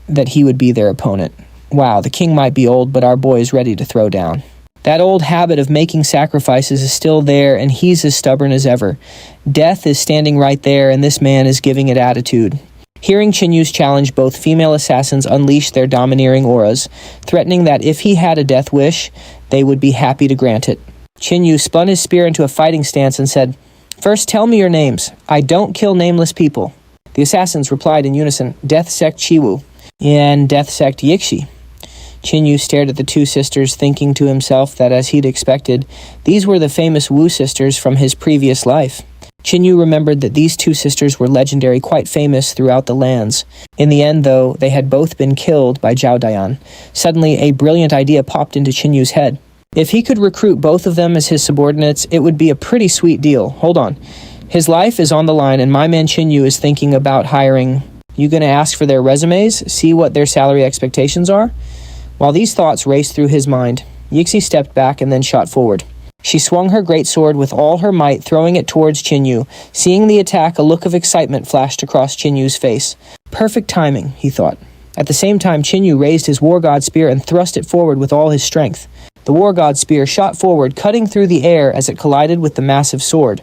that he would be their opponent. Wow, the king might be old, but our boy is ready to throw down. That old habit of making sacrifices is still there, and he's as stubborn as ever. Death is standing right there, and this man is giving it attitude. Hearing Qin Yue's challenge, both female assassins unleashed their domineering auras, threatening that if he had a death wish, they would be happy to grant it. Qin Yue spun his spear into a fighting stance and said, "First, tell me your names. I don't kill nameless people." The assassins replied in unison, "Death Sect Chiwu," and "Death Sect Yixi." Qin Yue stared at the two sisters, thinking to himself that, as he'd expected, these were the famous Wu sisters from his previous life. Qin Yue remembered that these two sisters were legendary, quite famous throughout the lands. In the end, though, they had both been killed by Zhou Dian. Suddenly, a brilliant idea popped into Qin Yue's head. If he could recruit both of them as his subordinates, it would be a pretty sweet deal. Hold on. His life is on the line, and my man Qin Yue is thinking about hiring. You gonna ask for their resumes? See what their salary expectations are? While these thoughts raced through his mind, Yixi stepped back and then shot forward. She swung her greatsword with all her might, throwing it towards Qin Yue. Seeing the attack, a look of excitement flashed across Qin Yue's face. Perfect timing, he thought. At the same time, Qin Yue raised his war god spear and thrust it forward with all his strength. The war god spear shot forward, cutting through the air as it collided with the massive sword.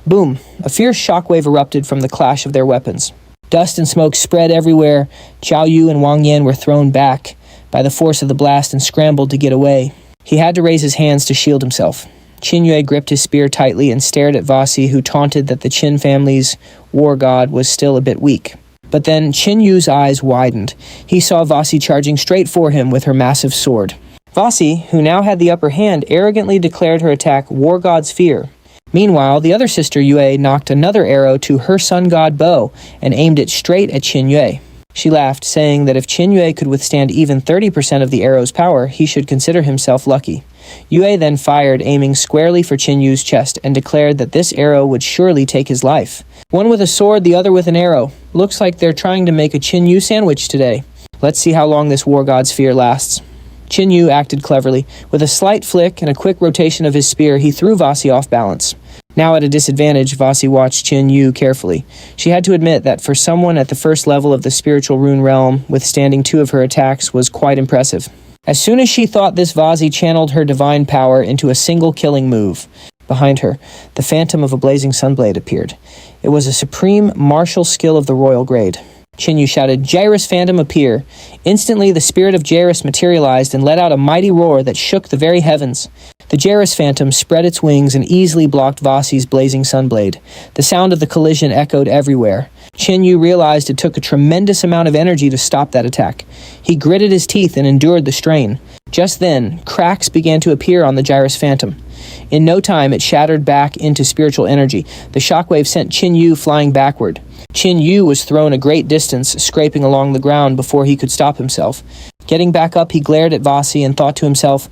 Boom! A fierce shockwave erupted from the clash of their weapons. Dust and smoke spread everywhere. Zhao Yu and Wang Yan were thrown back by the force of the blast and scrambled to get away. He had to raise his hands to shield himself. Qin Yue gripped his spear tightly and stared at Vasi, who taunted that the Qin family's war god was still a bit weak. But then Qin Yue's eyes widened. He saw Vasi charging straight for him with her massive sword. Vasi, who now had the upper hand, arrogantly declared her attack War God's Fear. Meanwhile, the other sister Yue knocked another arrow to her sun god bow and aimed it straight at Qin Yue. She laughed, saying that if Qin Yue could withstand even 30% of the arrow's power, he should consider himself lucky. Yue then fired, aiming squarely for Qin Yue's chest, and declared that this arrow would surely take his life. One with a sword, the other with an arrow. Looks like they're trying to make a Qin Yue sandwich today. Let's see how long this war god's fear lasts. Qin Yue acted cleverly. With a slight flick and a quick rotation of his spear, he threw Vasi off balance. Now at a disadvantage, Vasi watched Qin Yue carefully. She had to admit that for someone at the first level of the spiritual rune realm, withstanding 2 of her attacks was quite impressive. As soon as she thought this, Vasi channeled her divine power into a single killing move. Behind her, the phantom of a blazing sunblade appeared. It was a supreme martial skill of the royal grade. Qin Yue shouted, "Jairus Phantom, appear!" Instantly, the spirit of Jairus materialized and let out a mighty roar that shook the very heavens. The Jairus Phantom spread its wings and easily blocked Vasi's blazing sunblade. The sound of the collision echoed everywhere. Qin Yue realized it took a tremendous amount of energy to stop that attack. He gritted his teeth and endured the strain. Just then, cracks began to appear on the Jairus Phantom. In no time, it shattered back into spiritual energy. The shockwave sent Qin Yue flying backward. Qin Yue was thrown a great distance, scraping along the ground before he could stop himself. Getting back up, he glared at Vasi and thought to himself,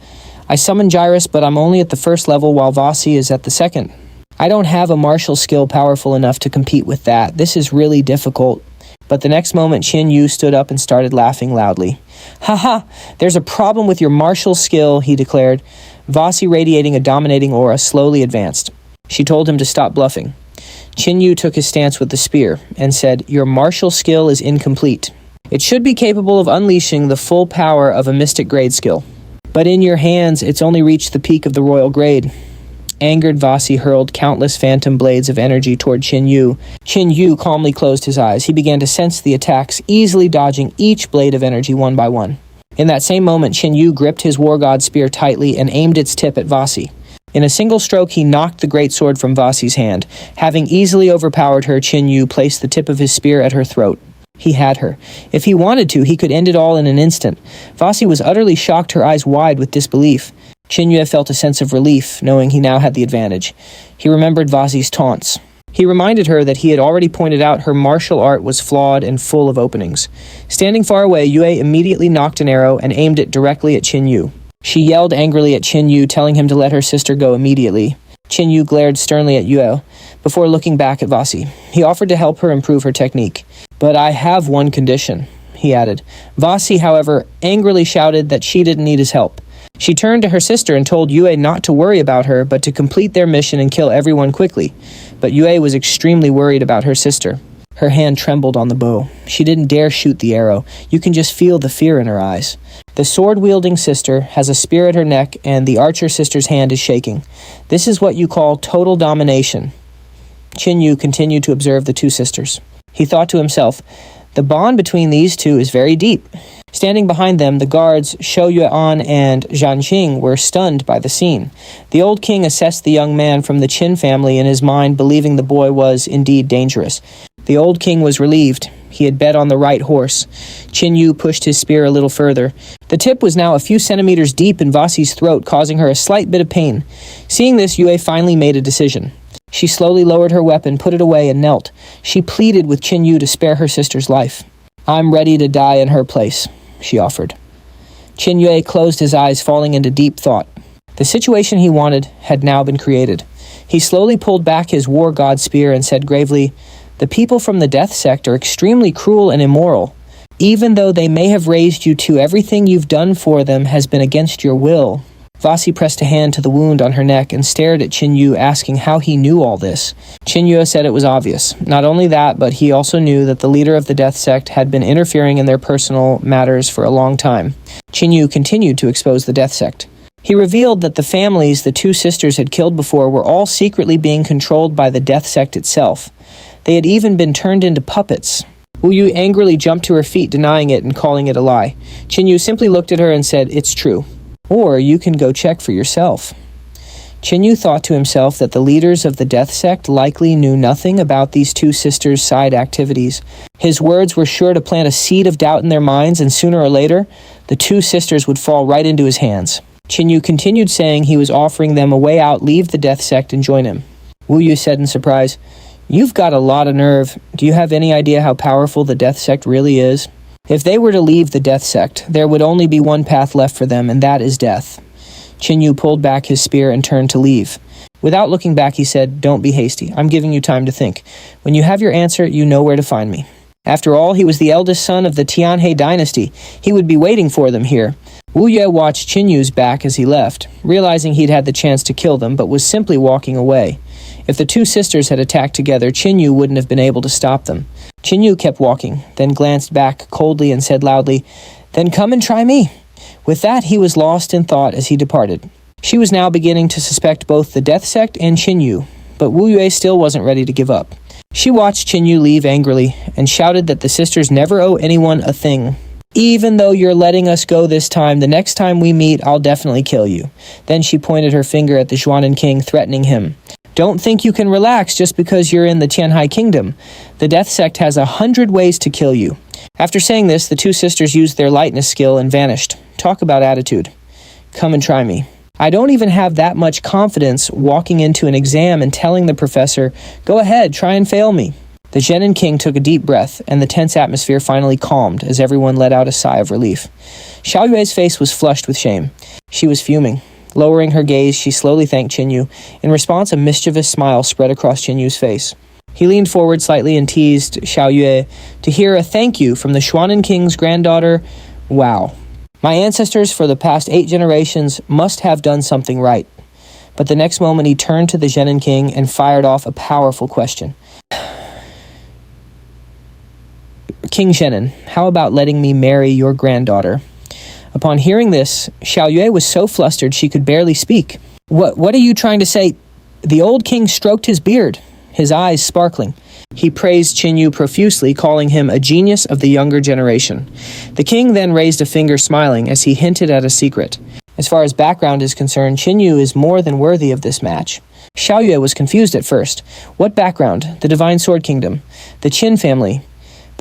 "I summoned Jairus, but I'm only at the first level while Vasi is at the second. I don't have a martial skill powerful enough to compete with that. This is really difficult." But the next moment, Qin Yue stood up and started laughing loudly. "Haha, there's a problem with your martial skill," he declared. Vasi, radiating a dominating aura, slowly advanced. She told him to stop bluffing. Qin Yue took his stance with the spear and said, "Your martial skill is incomplete. It should be capable of unleashing the full power of a mystic grade skill. But in your hands, it's only reached the peak of the royal grade." Angered, Vasi hurled countless phantom blades of energy toward Qin Yue. Qin Yue calmly closed his eyes. He began to sense the attacks, easily dodging each blade of energy one by one. In that same moment, Qin Yue gripped his war god spear tightly and aimed its tip at Vasi. In a single stroke, he knocked the great sword from Vasi's hand. Having easily overpowered her, Qin Yue placed the tip of his spear at her throat. He had her. If he wanted to, he could end it all in an instant. Vasi was utterly shocked, her eyes wide with disbelief. Qin Yue felt a sense of relief, knowing he now had the advantage. He remembered Vasi's taunts. He reminded her that he had already pointed out her martial art was flawed and full of openings. Standing far away, Yue immediately nocked an arrow and aimed it directly at Qin Yue. She yelled angrily at Qin Yue, telling him to let her sister go immediately. Qin Yue glared sternly at Yue before looking back at Vasi. He offered to help her improve her technique. "But I have one condition," he added. Vasi, however, angrily shouted that she didn't need his help. She turned to her sister and told Yue not to worry about her, but to complete their mission and kill everyone quickly. But Yue was extremely worried about her sister. Her hand trembled on the bow. She didn't dare shoot the arrow. You can just feel the fear in her eyes. The sword-wielding sister has a spear at her neck, and the archer sister's hand is shaking. This is what you call total domination. Qin Yue continued to observe the two sisters. He thought to himself, the bond between these two is very deep. Standing behind them, the guards Zhou Dian and Zhanqing were stunned by the scene. The old king assessed the young man from the Qin family in his mind, believing the boy was indeed dangerous. The old king was relieved. He had bet on the right horse. Qin Yue pushed his spear a little further. The tip was now a few centimeters deep in Vasi's throat, causing her a slight bit of pain. Seeing this, Yue finally made a decision. She slowly lowered her weapon, put it away, and knelt. She pleaded with Qin Yue to spare her sister's life. "I'm ready to die in her place," she offered. Qin Yue closed his eyes, falling into deep thought. The situation he wanted had now been created. He slowly pulled back his war god spear and said gravely, "The people from the death sect are extremely cruel and immoral. Even though they may have raised you to, everything you've done for them has been against your will." Vasi pressed a hand to the wound on her neck and stared at Qin Yue, asking how he knew all this. Qin Yue said it was obvious. Not only that, but he also knew that the leader of the death sect had been interfering in their personal matters for a long time. Qin Yue continued to expose the death sect. He revealed that the families the two sisters had killed before were all secretly being controlled by the death sect itself. They had even been turned into puppets. Wu Yu angrily jumped to her feet, denying it and calling it a lie. Qin Yue simply looked at her and said, "It's true. Or you can go check for yourself." Qin Yue thought to himself that the leaders of the death sect likely knew nothing about these two sisters' side activities. His words were sure to plant a seed of doubt in their minds, and sooner or later, the two sisters would fall right into his hands. Qin Yue continued saying he was offering them a way out, leave the death sect and join him. Wu Yu said in surprise, "You've got a lot of nerve. Do you have any idea how powerful the death sect really is? If they were to leave the death sect, there would only be one path left for them, and that is death." Qin Yue pulled back his spear and turned to leave. Without looking back, he said, "Don't be hasty. I'm giving you time to think. When you have your answer, you know where to find me." After all, he was the eldest son of the Qin He dynasty. He would be waiting for them here. Wu Yue watched Qin Yue's back as he left, realizing he'd had the chance to kill them, but was simply walking away. If the two sisters had attacked together, Qin Yue wouldn't have been able to stop them. Qin Yue kept walking, then glanced back coldly and said loudly, "Then come and try me." With that, he was lost in thought as he departed. She was now beginning to suspect both the death sect and Qin Yue, but Wu Yue still wasn't ready to give up. She watched Qin Yue leave angrily and shouted that the sisters never owe anyone a thing. "Even though you're letting us go this time, the next time we meet, I'll definitely kill you." Then she pointed her finger at the Xuanan king, threatening him. "Don't think you can relax just because you're in the Tianhai kingdom. The death sect has 100 ways to kill you." After saying this, the two sisters used their lightness skill and vanished. Talk about attitude. "Come and try me. I don't even have that much confidence walking into an exam and telling the professor, 'Go ahead, try and fail me.'" The Zhenin king took a deep breath, and the tense atmosphere finally calmed as everyone let out a sigh of relief. Xiao Yue's face was flushed with shame. She was fuming. Lowering her gaze, she slowly thanked Qin Yue. In response, a mischievous smile spread across Qin Yue's face. He leaned forward slightly and teased Xiao Yue to hear a thank you from the Xuanan king's granddaughter. Wow. My ancestors for the past 8 generations must have done something right. But the next moment he turned to the Zhenin king and fired off a powerful question. "King Zhenin, how about letting me marry your granddaughter?" Upon hearing this, Xiao Yue was so flustered she could barely speak. What are you trying to say?" The old king stroked his beard, his eyes sparkling. He praised Qin Yue profusely, calling him a genius of the younger generation. The king then raised a finger, smiling, as he hinted at a secret. As far as background is concerned, Qin Yue is more than worthy of this match. Xiao Yue was confused at first. What background? The Divine Sword Kingdom. The Qin family.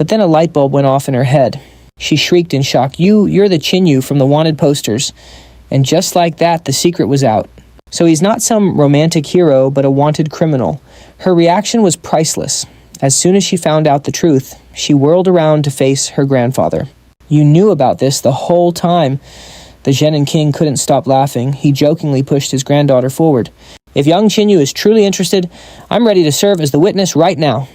But then a light bulb went off in her head. She shrieked in shock, You're the Qin Yue from the wanted posters. And just like that, the secret was out. So he's not some romantic hero, but a wanted criminal. Her reaction was priceless. As soon as she found out the truth, she whirled around to face her grandfather. You knew about this the whole time. The Zhenin king couldn't stop laughing. He jokingly pushed his granddaughter forward. If young Qin Yue is truly interested, I'm ready to serve as the witness right now.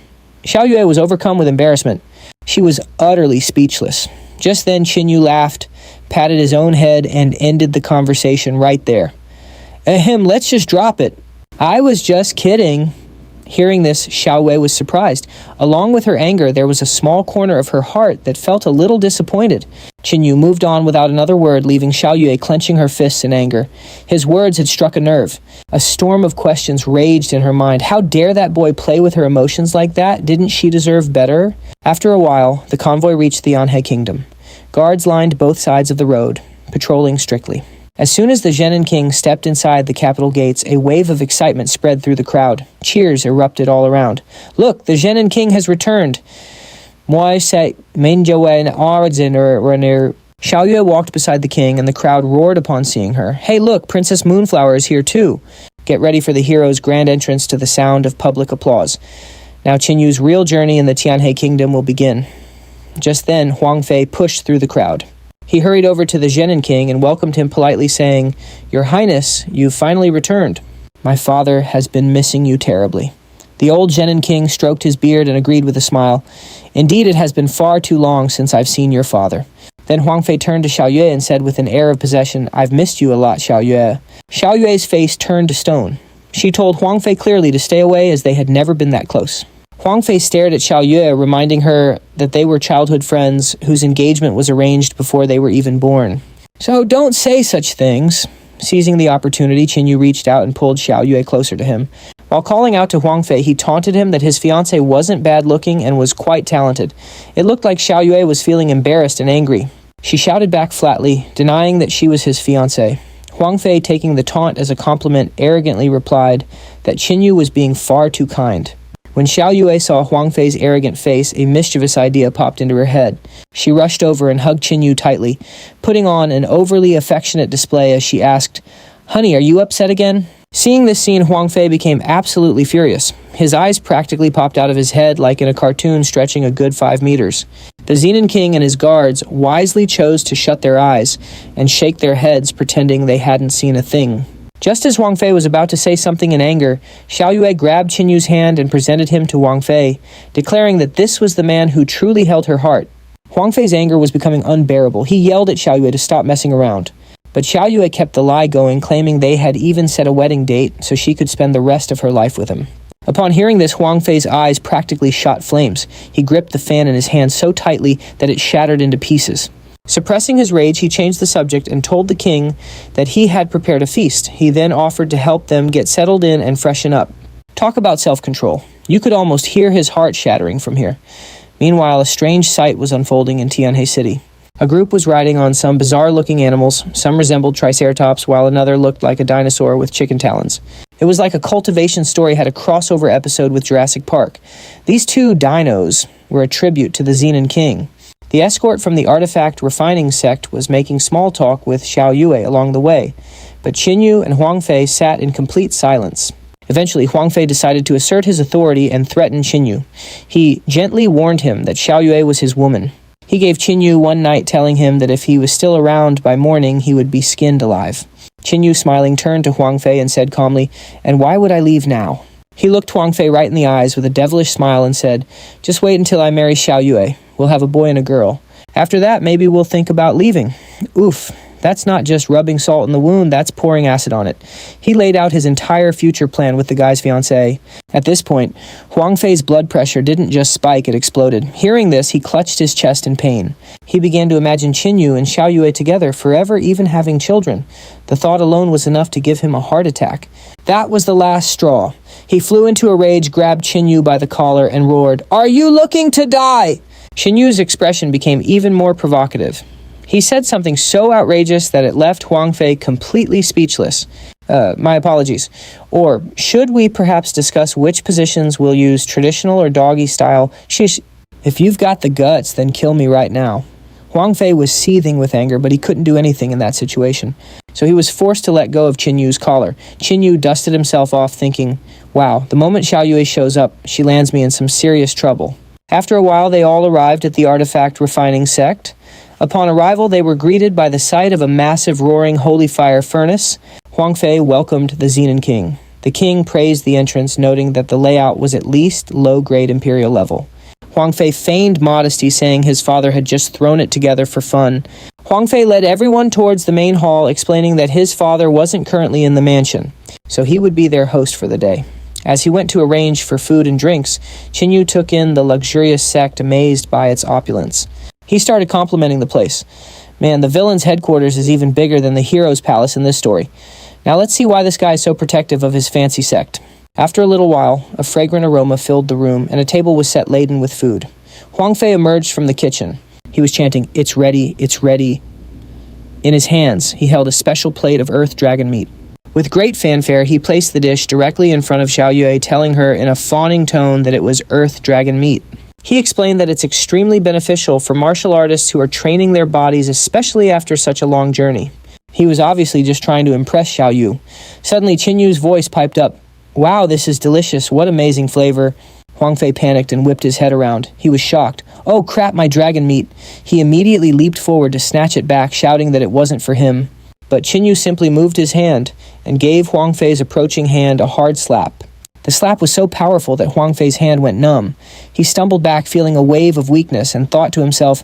Xiao Yue was overcome with embarrassment. She was utterly speechless. Just then Qin Yue laughed, patted his own head, and ended the conversation right there. Ahem, let's just drop it. I was just kidding. Hearing this, Xiao Yue was surprised. Along with her anger, there was a small corner of her heart that felt a little disappointed. Qin Yue moved on without another word, leaving Xiao Yue clenching her fists in anger. His words had struck a nerve. A storm of questions raged in her mind. How dare that boy play with her emotions like that? Didn't she deserve better? After a while, the convoy reached the Yanhe kingdom. Guards lined both sides of the road, patrolling strictly. As soon as the Zhenin king stepped inside the capital gates, a wave of excitement spread through the crowd. Cheers erupted all around. Look, the Zhenin king has returned. Xiao Yue walked beside the king, and the crowd roared upon seeing her. Hey, look, Princess Moonflower is here too. Get ready for the hero's grand entrance to the sound of public applause. Now Qin Yue's real journey in the Tianhe kingdom will begin. Just then, Huang Fei pushed through the crowd. He hurried over to the Zhenin king and welcomed him politely, saying, Your Highness, you've finally returned. My father has been missing you terribly. The old Zhenin king stroked his beard and agreed with a smile. Indeed, it has been far too long since I've seen your father. Then Huang Fei turned to Xiao Yue and said with an air of possession, I've missed you a lot, Xiao Yue. Xiao Yue's face turned to stone. She told Huang Fei clearly to stay away, as they had never been that close. Huang Fei stared at Xiao Yue, reminding her that they were childhood friends whose engagement was arranged before they were even born. So don't say such things. Seizing the opportunity, Qin Yue reached out and pulled Xiao Yue closer to him. While calling out to Huang Fei, he taunted him that his fiancée wasn't bad-looking and was quite talented. It looked like Xiao Yue was feeling embarrassed and angry. She shouted back flatly, denying that she was his fiancée. Huang Fei, taking the taunt as a compliment, arrogantly replied that Qin Yue was being far too kind. When Xiao Yue saw Huang Fei's arrogant face, a mischievous idea popped into her head. She rushed over and hugged Qin Yue tightly, putting on an overly affectionate display as she asked, Honey, are you upset again? Seeing this scene, Huang Fei became absolutely furious. His eyes practically popped out of his head like in a cartoon stretching a good 5 meters. The Zhenin king and his guards wisely chose to shut their eyes and shake their heads, pretending they hadn't seen a thing. Just as Huang Fei was about to say something in anger, Xiao Yue grabbed Qin Yue's hand and presented him to Huang Fei, declaring that this was the man who truly held her heart. Huang Fei's anger was becoming unbearable. He yelled at Xiao Yue to stop messing around. But Xiao Yue kept the lie going, claiming they had even set a wedding date so she could spend the rest of her life with him. Upon hearing this, Huang Fei's eyes practically shot flames. He gripped the fan in his hand so tightly that it shattered into pieces. Suppressing his rage, he changed the subject and told the king that he had prepared a feast. He then offered to help them get settled in and freshen up. Talk about self-control. You could almost hear his heart shattering from here. Meanwhile, a strange sight was unfolding in Tianhe City. A group was riding on some bizarre-looking animals. Some resembled triceratops, while another looked like a dinosaur with chicken talons. It was like a cultivation story had a crossover episode with Jurassic Park. These two dinos were a tribute to the Zhenin king. The escort from the artifact refining sect was making small talk with Xiao Yue along the way, but Qin Yue and Huang Fei sat in complete silence. Eventually, Huang Fei decided to assert his authority and threaten Qin Yue. He gently warned him that Xiao Yue was his woman. He gave Qin Yue one night, telling him that if he was still around by morning, he would be skinned alive. Qin Yue, smiling, turned to Huang Fei and said calmly, "And why would I leave now?" He looked Huang Fei right in the eyes with a devilish smile and said, "Just wait until I marry Xiao Yue. We'll have a boy and a girl. After that, maybe we'll think about leaving." Oof, that's not just rubbing salt in the wound, that's pouring acid on it. He laid out his entire future plan with the guy's fiancée. At this point, Huang Fei's blood pressure didn't just spike, it exploded. Hearing this, he clutched his chest in pain. He began to imagine Qin Yue and Xiao Yue together, forever even having children. The thought alone was enough to give him a heart attack. That was the last straw. He flew into a rage, grabbed Qin Yue by the collar, and roared, "Are you looking to die?" Qin Yue's expression became even more provocative. He said something so outrageous that it left Huang Fei completely speechless. My apologies. Or, should we perhaps discuss which positions we'll use, traditional or doggy style? If you've got the guts, then kill me right now. Huang Fei was seething with anger, but he couldn't do anything in that situation. So he was forced to let go of Qin Yue's collar. Qin Yue dusted himself off, thinking, wow, the moment Xiao Yue shows up, she lands me in some serious trouble. After a while, they all arrived at the artifact refining sect. Upon arrival, they were greeted by the sight of a massive roaring holy fire furnace. Huang Fei welcomed the Zenin king. The king praised the entrance, noting that the layout was at least low-grade imperial level. Huang Fei feigned modesty, saying his father had just thrown it together for fun. Huang Fei led everyone towards the main hall, explaining that his father wasn't currently in the mansion, so he would be their host for the day. As he went to arrange for food and drinks, Qin Yue took in the luxurious sect, amazed by its opulence. He started complimenting the place. Man, the villain's headquarters is even bigger than the hero's palace in this story. Now let's see why this guy is so protective of his fancy sect. After a little while, a fragrant aroma filled the room, and a table was set laden with food. Huang Fei emerged from the kitchen. He was chanting, "It's ready, it's ready." In his hands, he held a special plate of earth dragon meat. With great fanfare, he placed the dish directly in front of Xiao Yue, telling her in a fawning tone that it was earth dragon meat. He explained that it's extremely beneficial for martial artists who are training their bodies, especially after such a long journey. He was obviously just trying to impress Xiao Yue. Suddenly, Qin Yue's voice piped up. Wow, this is delicious. What amazing flavor. Huang Fei panicked and whipped his head around. He was shocked. Oh crap, my dragon meat. He immediately leaped forward to snatch it back, shouting that it wasn't for him. But Qin Yue simply moved his hand and gave Huang Fei's approaching hand a hard slap. The slap was so powerful that Huang Fei's hand went numb. He stumbled back, feeling a wave of weakness, and thought to himself,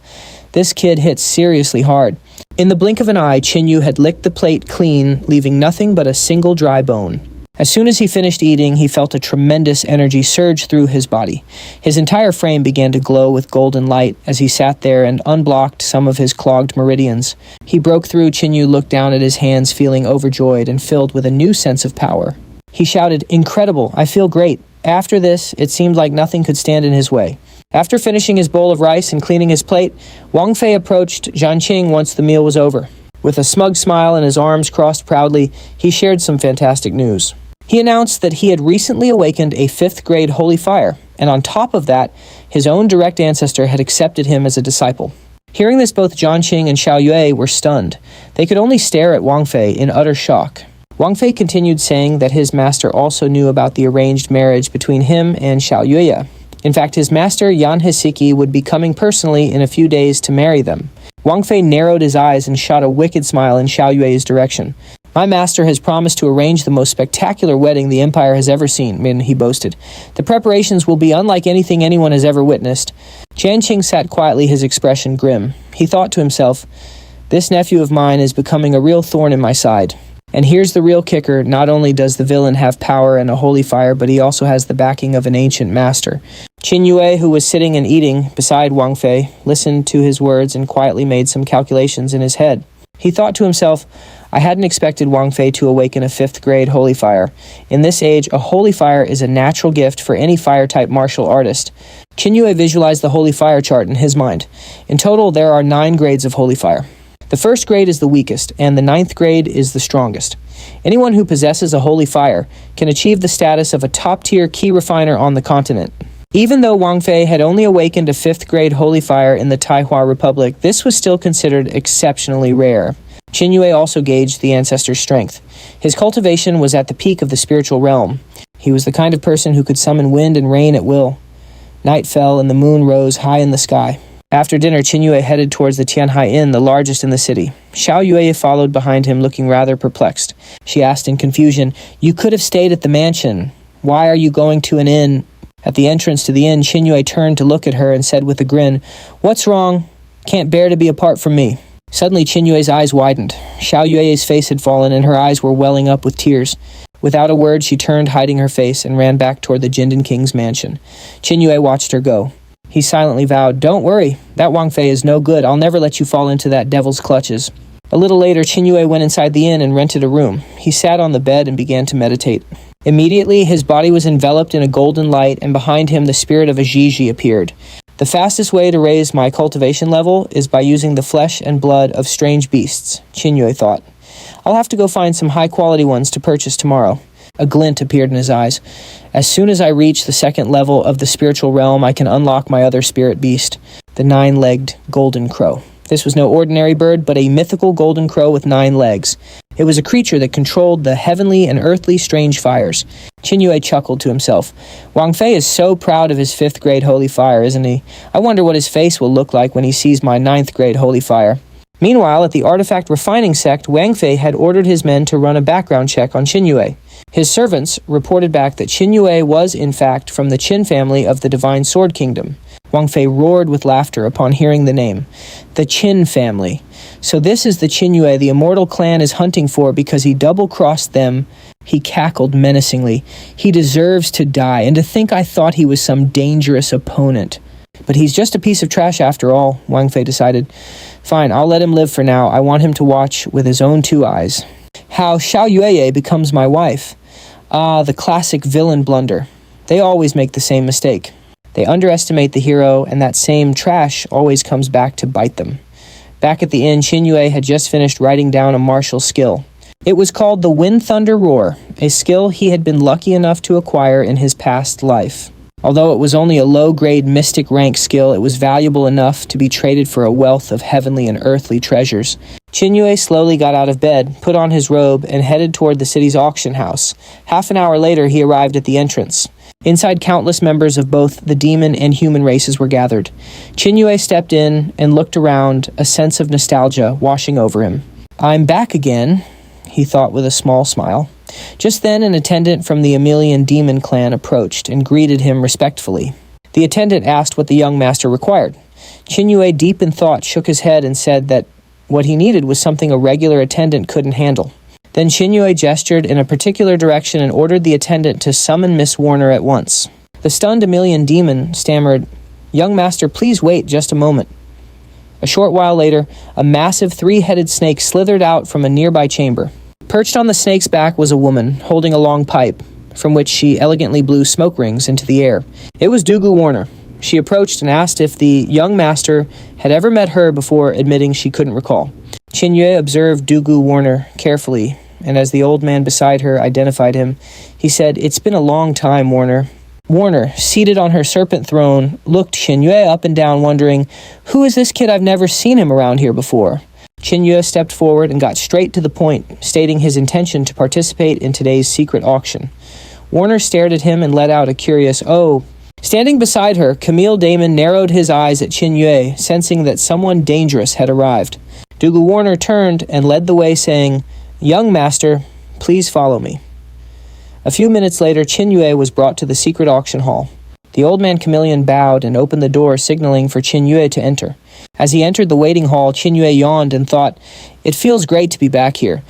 this kid hits seriously hard. In the blink of an eye, Qin Yue had licked the plate clean, leaving nothing but a single dry bone. As soon as he finished eating, he felt a tremendous energy surge through his body. His entire frame began to glow with golden light as he sat there and unblocked some of his clogged meridians. He broke through. Qin Yue looked down at his hands, feeling overjoyed and filled with a new sense of power. He shouted, "Incredible, I feel great." After this, it seemed like nothing could stand in his way. After finishing his bowl of rice and cleaning his plate, Huang Fei approached Zhanqing once the meal was over. With a smug smile and his arms crossed proudly, he shared some fantastic news. He announced that he had recently awakened a 5th grade holy fire, and on top of that, his own direct ancestor had accepted him as a disciple. Hearing this, both Zhanqing and Xiao Yue were stunned. They could only stare at Huang Fei in utter shock. Huang Fei continued, saying that his master also knew about the arranged marriage between him and Xiao Yue. In fact, his master Yan Hisiki would be coming personally in a few days to marry them. Huang Fei narrowed his eyes and shot a wicked smile in Xiao Yue's direction. My master has promised to arrange the most spectacular wedding the Empire has ever seen, he boasted. The preparations will be unlike anything anyone has ever witnessed. Zhanqing sat quietly, his expression grim. He thought to himself, this nephew of mine is becoming a real thorn in my side. And here's the real kicker, not only does the villain have power and a holy fire, but he also has the backing of an ancient master. Qin Yue, who was sitting and eating beside Huang Fei, listened to his words and quietly made some calculations in his head. He thought to himself, I hadn't expected Huang Fei to awaken a 5th grade holy fire. In this age, a holy fire is a natural gift for any fire-type martial artist. Qin Yue visualized the holy fire chart in his mind. In total, there are 9 grades of holy fire. The 1st grade is the weakest, and the 9th grade is the strongest. Anyone who possesses a holy fire can achieve the status of a top-tier key refiner on the continent. Even though Huang Fei had only awakened a 5th grade holy fire in the Taihua Republic, this was still considered exceptionally rare. Qin Yue also gauged the ancestor's strength. His cultivation was at the peak of the spiritual realm. He was the kind of person who could summon wind and rain at will. Night fell and the moon rose high in the sky. After dinner, Qin Yue headed towards the Tianhai Inn, the largest in the city. Xiao Yue followed behind him, looking rather perplexed. She asked in confusion, You could have stayed at the mansion. Why are you going to an inn? At the entrance to the inn, Qin Yue turned to look at her and said with a grin, What's wrong? Can't bear to be apart from me. Suddenly, Qin Yue's eyes widened. Xiao Yue's face had fallen, and her eyes were welling up with tears. Without a word, she turned, hiding her face, and ran back toward the Jindan King's mansion. Qin Yue watched her go. He silently vowed, Don't worry, that Huang Fei is no good. I'll never let you fall into that devil's clutches. A little later, Qin Yue went inside the inn and rented a room. He sat on the bed and began to meditate. Immediately, his body was enveloped in a golden light, and behind him the spirit of a Zhiji appeared. The fastest way to raise my cultivation level is by using the flesh and blood of strange beasts, Qin Yue thought. I'll have to go find some high-quality ones to purchase tomorrow. A glint appeared in his eyes. As soon as I reach the second level of the spiritual realm, I can unlock my other spirit beast, the 9-legged golden crow. This was no ordinary bird, but a mythical golden crow with 9 legs. It was a creature that controlled the heavenly and earthly strange fires. Qin Yue chuckled to himself. Wang Fei is so proud of his 5th grade holy fire, isn't he? I wonder what his face will look like when he sees my 9th grade holy fire. Meanwhile, at the artifact refining sect, Wang Fei had ordered his men to run a background check on Qin Yue. His servants reported back that Qin Yue was, in fact, from the Qin family of the Divine Sword Kingdom. Wang Fei roared with laughter upon hearing the name. The Qin family. So this is the Qin Yue the immortal clan is hunting for because he double-crossed them. He cackled menacingly. He deserves to die, and to think I thought he was some dangerous opponent. But he's just a piece of trash after all, Wang Fei decided. Fine, I'll let him live for now. I want him to watch with his own 2 eyes. How Xiao Yue becomes my wife. Ah, the classic villain blunder. They always make the same mistake. They underestimate the hero, and that same trash always comes back to bite them. Back at the inn, Qin Yue had just finished writing down a martial skill. It was called the Wind Thunder Roar, a skill he had been lucky enough to acquire in his past life. Although it was only a low-grade mystic rank skill, it was valuable enough to be traded for a wealth of heavenly and earthly treasures. Qin Yue slowly got out of bed, put on his robe, and headed toward the city's auction house. Half an hour later, he arrived at the entrance. Inside, countless members of both the demon and human races were gathered. Qin Yue stepped in and looked around, a sense of nostalgia washing over him. I'm back again, he thought with a small smile. Just then, an attendant from the Emilian demon clan approached and greeted him respectfully. The attendant asked what the young master required. Qin Yue, deep in thought, shook his head and said that what he needed was something a regular attendant couldn't handle. Then Qin Yue gestured in a particular direction and ordered the attendant to summon Miss Warner at once. The stunned Emilian demon stammered, "Young master, please wait just a moment." A short while later, a massive 3-headed snake slithered out from a nearby chamber. Perched on the snake's back was a woman, holding a long pipe, from which she elegantly blew smoke rings into the air. It was Dugu Warner. She approached and asked if the young master had ever met her before, admitting she couldn't recall. Qin Yue observed Dugu Warner carefully, and as the old man beside her identified him, he said, "It's been a long time, Warner." Warner, seated on her serpent throne, looked Qin Yue up and down, wondering, "Who is this kid? I've never seen him around here before." Qin Yue stepped forward and got straight to the point, stating his intention to participate in today's secret auction. Warner stared at him and let out a curious, "Oh." Standing beside her, Camille Damon narrowed his eyes at Qin Yue, sensing that someone dangerous had arrived. Dugu Warner turned and led the way, saying, "Young master, please follow me." A few minutes later, Qin Yue was brought to the secret auction hall. The old man chameleon bowed and opened the door, signaling for Qin Yue to enter. As he entered the waiting hall, Qin Yue yawned and thought, "It feels great to be back here."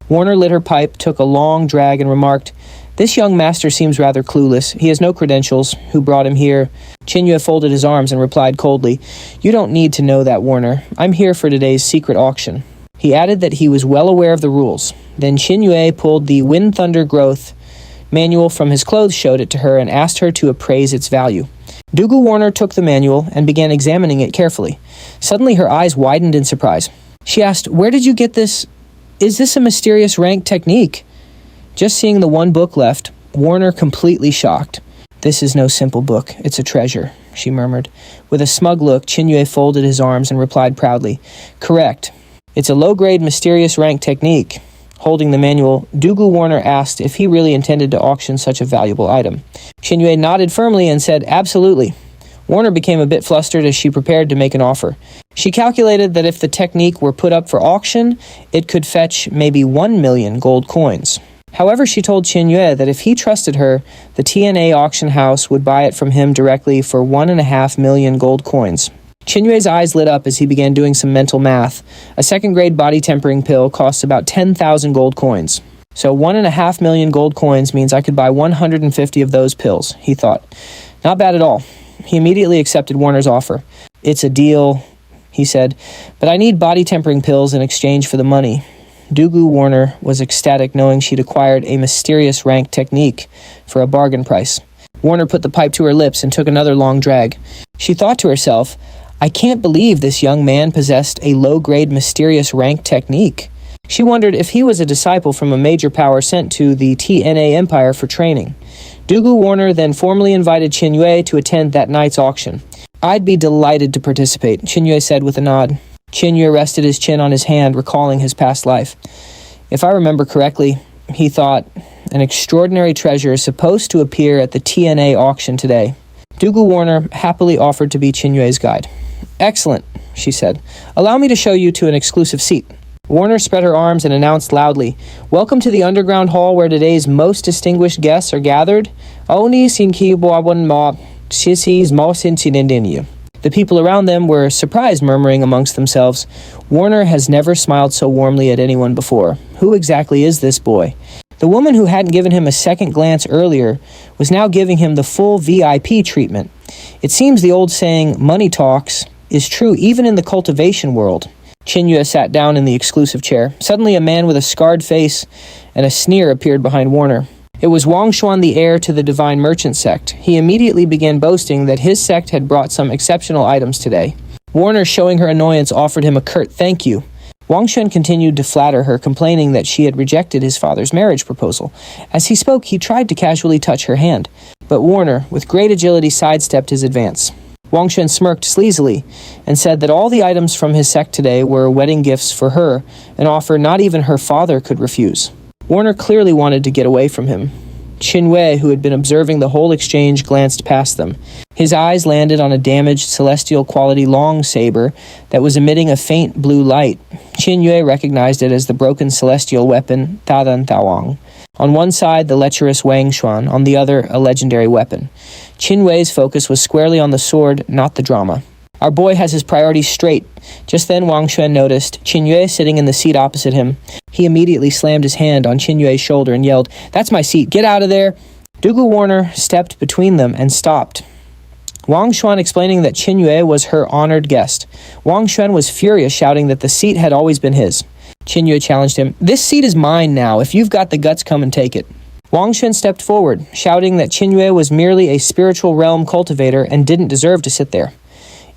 Warner lit her pipe, took a long drag, and remarked, "This young master seems rather clueless. He has no credentials. Who brought him here?" Qin Yue folded his arms and replied coldly, "You don't need to know that, Warner. I'm here for today's secret auction." He added that he was well aware of the rules. Then Qin Yue pulled the Wind Thunder Growth manual from his clothes, showed it to her, and asked her to appraise its value. Dugu Warner took the manual and began examining it carefully. Suddenly her eyes widened in surprise. She asked, "Where did you get this? Is this a mysterious rank technique?" Just seeing the one book left, Warner completely shocked. "This is no simple book. It's a treasure," she murmured. With a smug look, Qin Yue folded his arms and replied proudly, "Correct. It's a low-grade mysterious rank technique." Holding the manual, Dugu Warner asked if he really intended to auction such a valuable item. Qin Yue nodded firmly and said, "Absolutely." Warner became a bit flustered as she prepared to make an offer. She calculated that if the technique were put up for auction, it could fetch maybe 1 million gold coins. However, she told Qin Yue that if he trusted her, the TNA auction house would buy it from him directly for 1.5 million gold coins. Qin Yue's eyes lit up as he began doing some mental math. A second-grade body tempering pill costs about 10,000 gold coins. So 1.5 million gold coins means I could buy 150 of those pills, he thought. Not bad at all. He immediately accepted Warner's offer. "It's a deal," he said, "but I need body tempering pills in exchange for the money." Dugu Warner was ecstatic knowing she'd acquired a mysterious rank technique for a bargain price. Warner put the pipe to her lips and took another long drag. She thought to herself, "I can't believe this young man possessed a low-grade mysterious rank technique. She wondered if he was a disciple from a major power sent to the TNA Empire for training. Dugu Warner then formally invited Qin Yue to attend that night's auction. "I'd be delighted to participate," Qin Yue said with a nod. Qin Yue rested his chin on his hand, recalling his past life. "If I remember correctly," he thought, "an extraordinary treasure is supposed to appear at the TNA auction today." Dugu Warner happily offered to be Qin Yue's guide. "Excellent," she said. "Allow me to show you to an exclusive seat." Warner spread her arms and announced loudly, "Welcome to the underground hall where today's most distinguished guests are gathered. Oni sinki buawan ma chisis mo sintinindinyu." The people around them were surprised, murmuring amongst themselves, "Warner has never smiled so warmly at anyone before. Who exactly is this boy?" The woman who hadn't given him a second glance earlier was now giving him the full VIP treatment. It seems the old saying, "money talks," is true even in the cultivation world. Qin Yue sat down in the exclusive chair. Suddenly a man with a scarred face and a sneer appeared behind Warner. It was Wang Xuan, the heir to the divine merchant sect. He immediately began boasting that his sect had brought some exceptional items today. Warner, showing her annoyance, offered him a curt thank you. Wang Xuan continued to flatter her, complaining that she had rejected his father's marriage proposal. As he spoke, he tried to casually touch her hand, but Warner, with great agility, sidestepped his advance. Wang Xuan smirked sleazily and said that all the items from his sect today were wedding gifts for her, an offer not even her father could refuse. Warner clearly wanted to get away from him. Qin Yue, who had been observing the whole exchange, glanced past them. His eyes landed on a damaged celestial quality long saber that was emitting a faint blue light. Qin Yue recognized it as the broken celestial weapon Tadan Tawang. On one side, the lecherous Wang Xuan, on the other, a legendary weapon. Qin Yue's focus was squarely on the sword, not the drama. "Our boy has his priorities straight." Just then, Wang Xuan noticed Qin Yue sitting in the seat opposite him. He immediately slammed his hand on Qin Yue's shoulder and yelled, "That's my seat, get out of there!" Dugu Warner stepped between them and stopped. Wang Xuan explaining that Qin Yue was her honored guest. Wang Xuan was furious, shouting that the seat had always been his. Qin Yue challenged him, "This seat is mine now. If you've got the guts, come and take it." Wang Xuan stepped forward, shouting that Qin Yue was merely a spiritual realm cultivator and didn't deserve to sit there.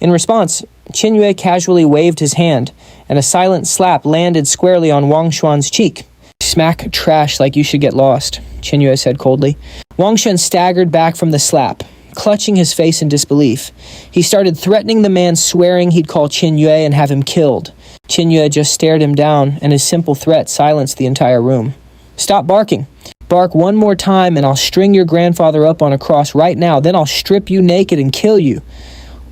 In response, Qin Yue casually waved his hand, and a silent slap landed squarely on Wang Xuan's cheek. "Smack trash like you should get lost," Qin Yue said coldly. Wang Xuan staggered back from the slap, clutching his face in disbelief. He started threatening the man, swearing he'd call Qin Yue and have him killed. Qin Yue just stared him down, and his simple threat silenced the entire room. "Stop barking. Bark one more time and I'll string your grandfather up on a cross right now, then I'll strip you naked and kill you."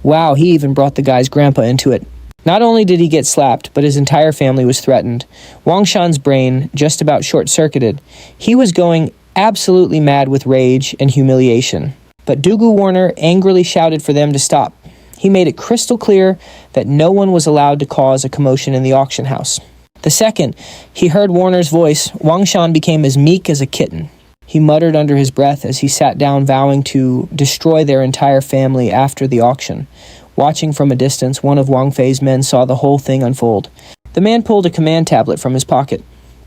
Wow, he even brought the guy's grandpa into it. Not only did he get slapped, but his entire family was threatened. Wang Shan's brain just about short-circuited. He was going absolutely mad with rage and humiliation. But Dugu Warner angrily shouted for them to stop. He made it crystal clear that no one was allowed to cause a commotion in the auction house. The second he heard Warner's voice, Wang Shan became as meek as a kitten. He muttered under his breath as he sat down, vowing to destroy their entire family after the auction. Watching from a distance, one of Wang Fei's men saw the whole thing unfold. The man pulled a command tablet from his pocket.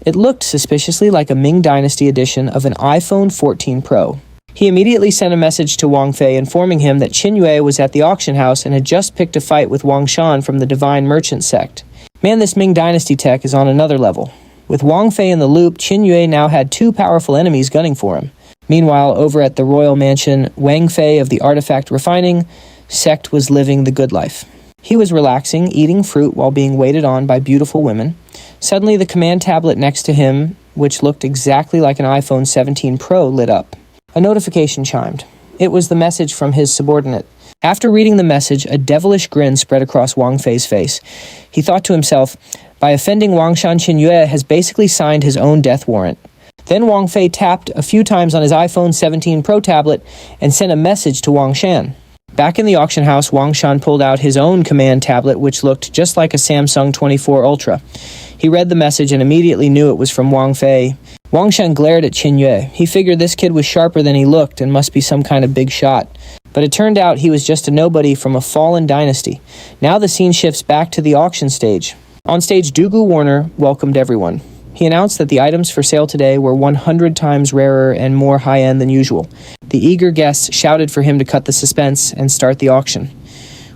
It looked suspiciously like a Ming Dynasty edition of an iPhone 14 Pro. He immediately sent a message to Wang Fei informing him that Qin Yue was at the auction house and had just picked a fight with Wang Shan from the Divine Merchant sect. Man, this Ming Dynasty tech is on another level. With Wang Fei in the loop, Qin Yue now had two powerful enemies gunning for him. Meanwhile, over at the royal mansion, Wang Fei of the Artifact Refining sect was living the good life. He was relaxing, eating fruit while being waited on by beautiful women. Suddenly, the command tablet next to him, which looked exactly like an iPhone 17 Pro, lit up. A notification chimed. It was the message from his subordinate. After reading the message, a devilish grin spread across Wang Fei's face. He thought to himself, by offending Wang Shan, Qin Yue has basically signed his own death warrant. Then Wang Fei tapped a few times on his iPhone 17 Pro tablet and sent a message to Wang Shan. Back in the auction house, Wang Shan pulled out his own command tablet, which looked just like a Samsung 24 Ultra. He read the message and immediately knew it was from Wang Fei. Wang Shan glared at Qin Yue. He figured this kid was sharper than he looked and must be some kind of big shot. But it turned out he was just a nobody from a fallen dynasty. Now the scene shifts back to the auction stage. On stage, Dugu Warner welcomed everyone. He announced that the items for sale today were 100 times rarer and more high-end than usual. The eager guests shouted for him to cut the suspense and start the auction.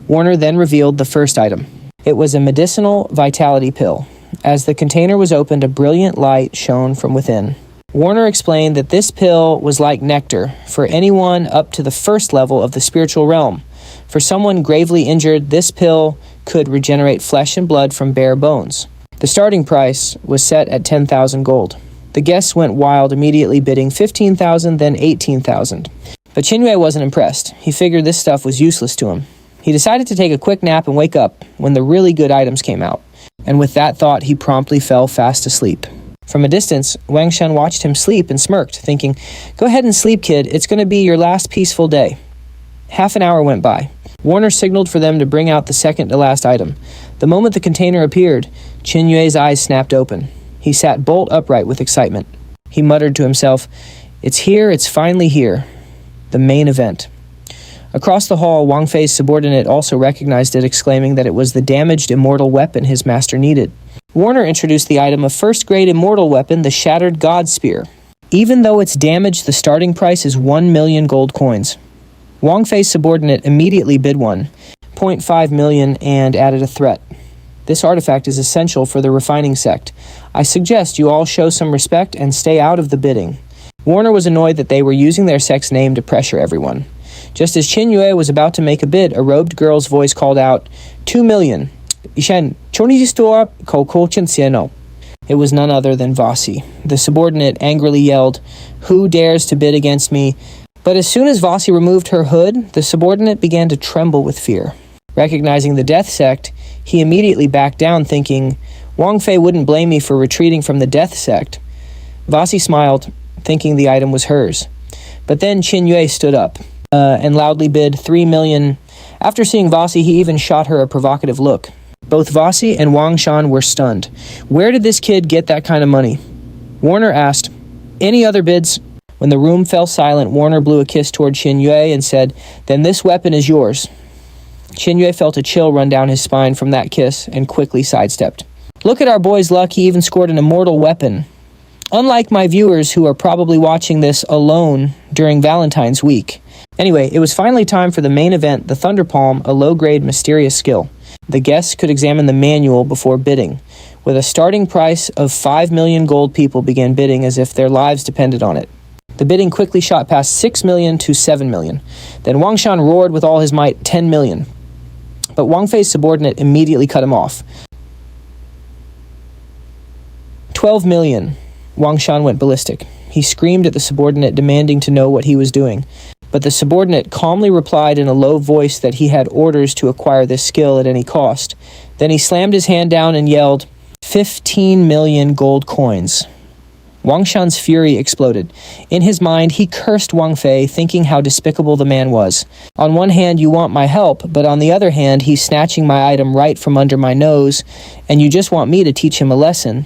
Warner then revealed the first item. It was a medicinal vitality pill. As the container was opened, a brilliant light shone from within. Warner explained that this pill was like nectar for anyone up to the first level of the spiritual realm. For someone gravely injured, this pill could regenerate flesh and blood from bare bones. The starting price was set at 10,000 gold. The guests went wild, immediately bidding 15,000, then 18,000. But Qin Yue wasn't impressed. He figured this stuff was useless to him. He decided to take a quick nap and wake up when the really good items came out. And with that thought, he promptly fell fast asleep. From a distance, Wang Shan watched him sleep and smirked, thinking, "Go ahead and sleep, kid. It's going to be your last peaceful day." Half an hour went by. Warner signaled for them to bring out the second-to-last item. The moment the container appeared, Qin Yue's eyes snapped open. He sat bolt upright with excitement. He muttered to himself, "It's here, it's finally here. The main event." Across the hall, Wang Fei's subordinate also recognized it, exclaiming that it was the damaged immortal weapon his master needed. Warner introduced the item, a first-grade immortal weapon, the Shattered God Spear. Even though it's damaged, the starting price is 1 million gold coins. Wang Fei's subordinate immediately bid 1.5 million and added a threat. "This artifact is essential for the refining sect. I suggest you all show some respect and stay out of the bidding." Warner was annoyed that they were using their sect's name to pressure everyone. Just as Qin Yue was about to make a bid, a robed girl's voice called out, 2 million. It was none other than Vasi. The subordinate angrily yelled, "Who dares to bid against me?" But as soon as Vasi removed her hood, the subordinate began to tremble with fear. Recognizing the death sect, he immediately backed down, thinking, Wang Fei wouldn't blame me for retreating from the death sect. Vasi smiled, thinking the item was hers. But then Qin Yue stood up and loudly bid 3 million. After seeing Vasi, he even shot her a provocative look. Both Vasi and Wang Shan were stunned. Where did this kid get that kind of money? Warner asked, "Any other bids?" When the room fell silent, Warner blew a kiss toward Qin Yue and said, "Then this weapon is yours." Qin Yue felt a chill run down his spine from that kiss and quickly sidestepped. "Look at our boy's luck, he even scored an immortal weapon. Unlike my viewers who are probably watching this alone during Valentine's week." Anyway, it was finally time for the main event, the Thunder Palm, a low-grade mysterious skill. The guests could examine the manual before bidding. With a starting price of 5 million gold, people began bidding as if their lives depended on it. The bidding quickly shot past 6 million to 7 million. Then Wang Shan roared with all his might, 10 million. But Wang Fei's subordinate immediately cut him off. 12 million. Wang Shan went ballistic. He screamed at the subordinate, demanding to know what he was doing. But the subordinate calmly replied in a low voice that he had orders to acquire this skill at any cost. Then he slammed his hand down and yelled, 15 million gold coins. Wang Shan's fury exploded. In his mind, he cursed Wang Fei, thinking how despicable the man was. On one hand, you want my help, but on the other hand, he's snatching my item right from under my nose, and you just want me to teach him a lesson.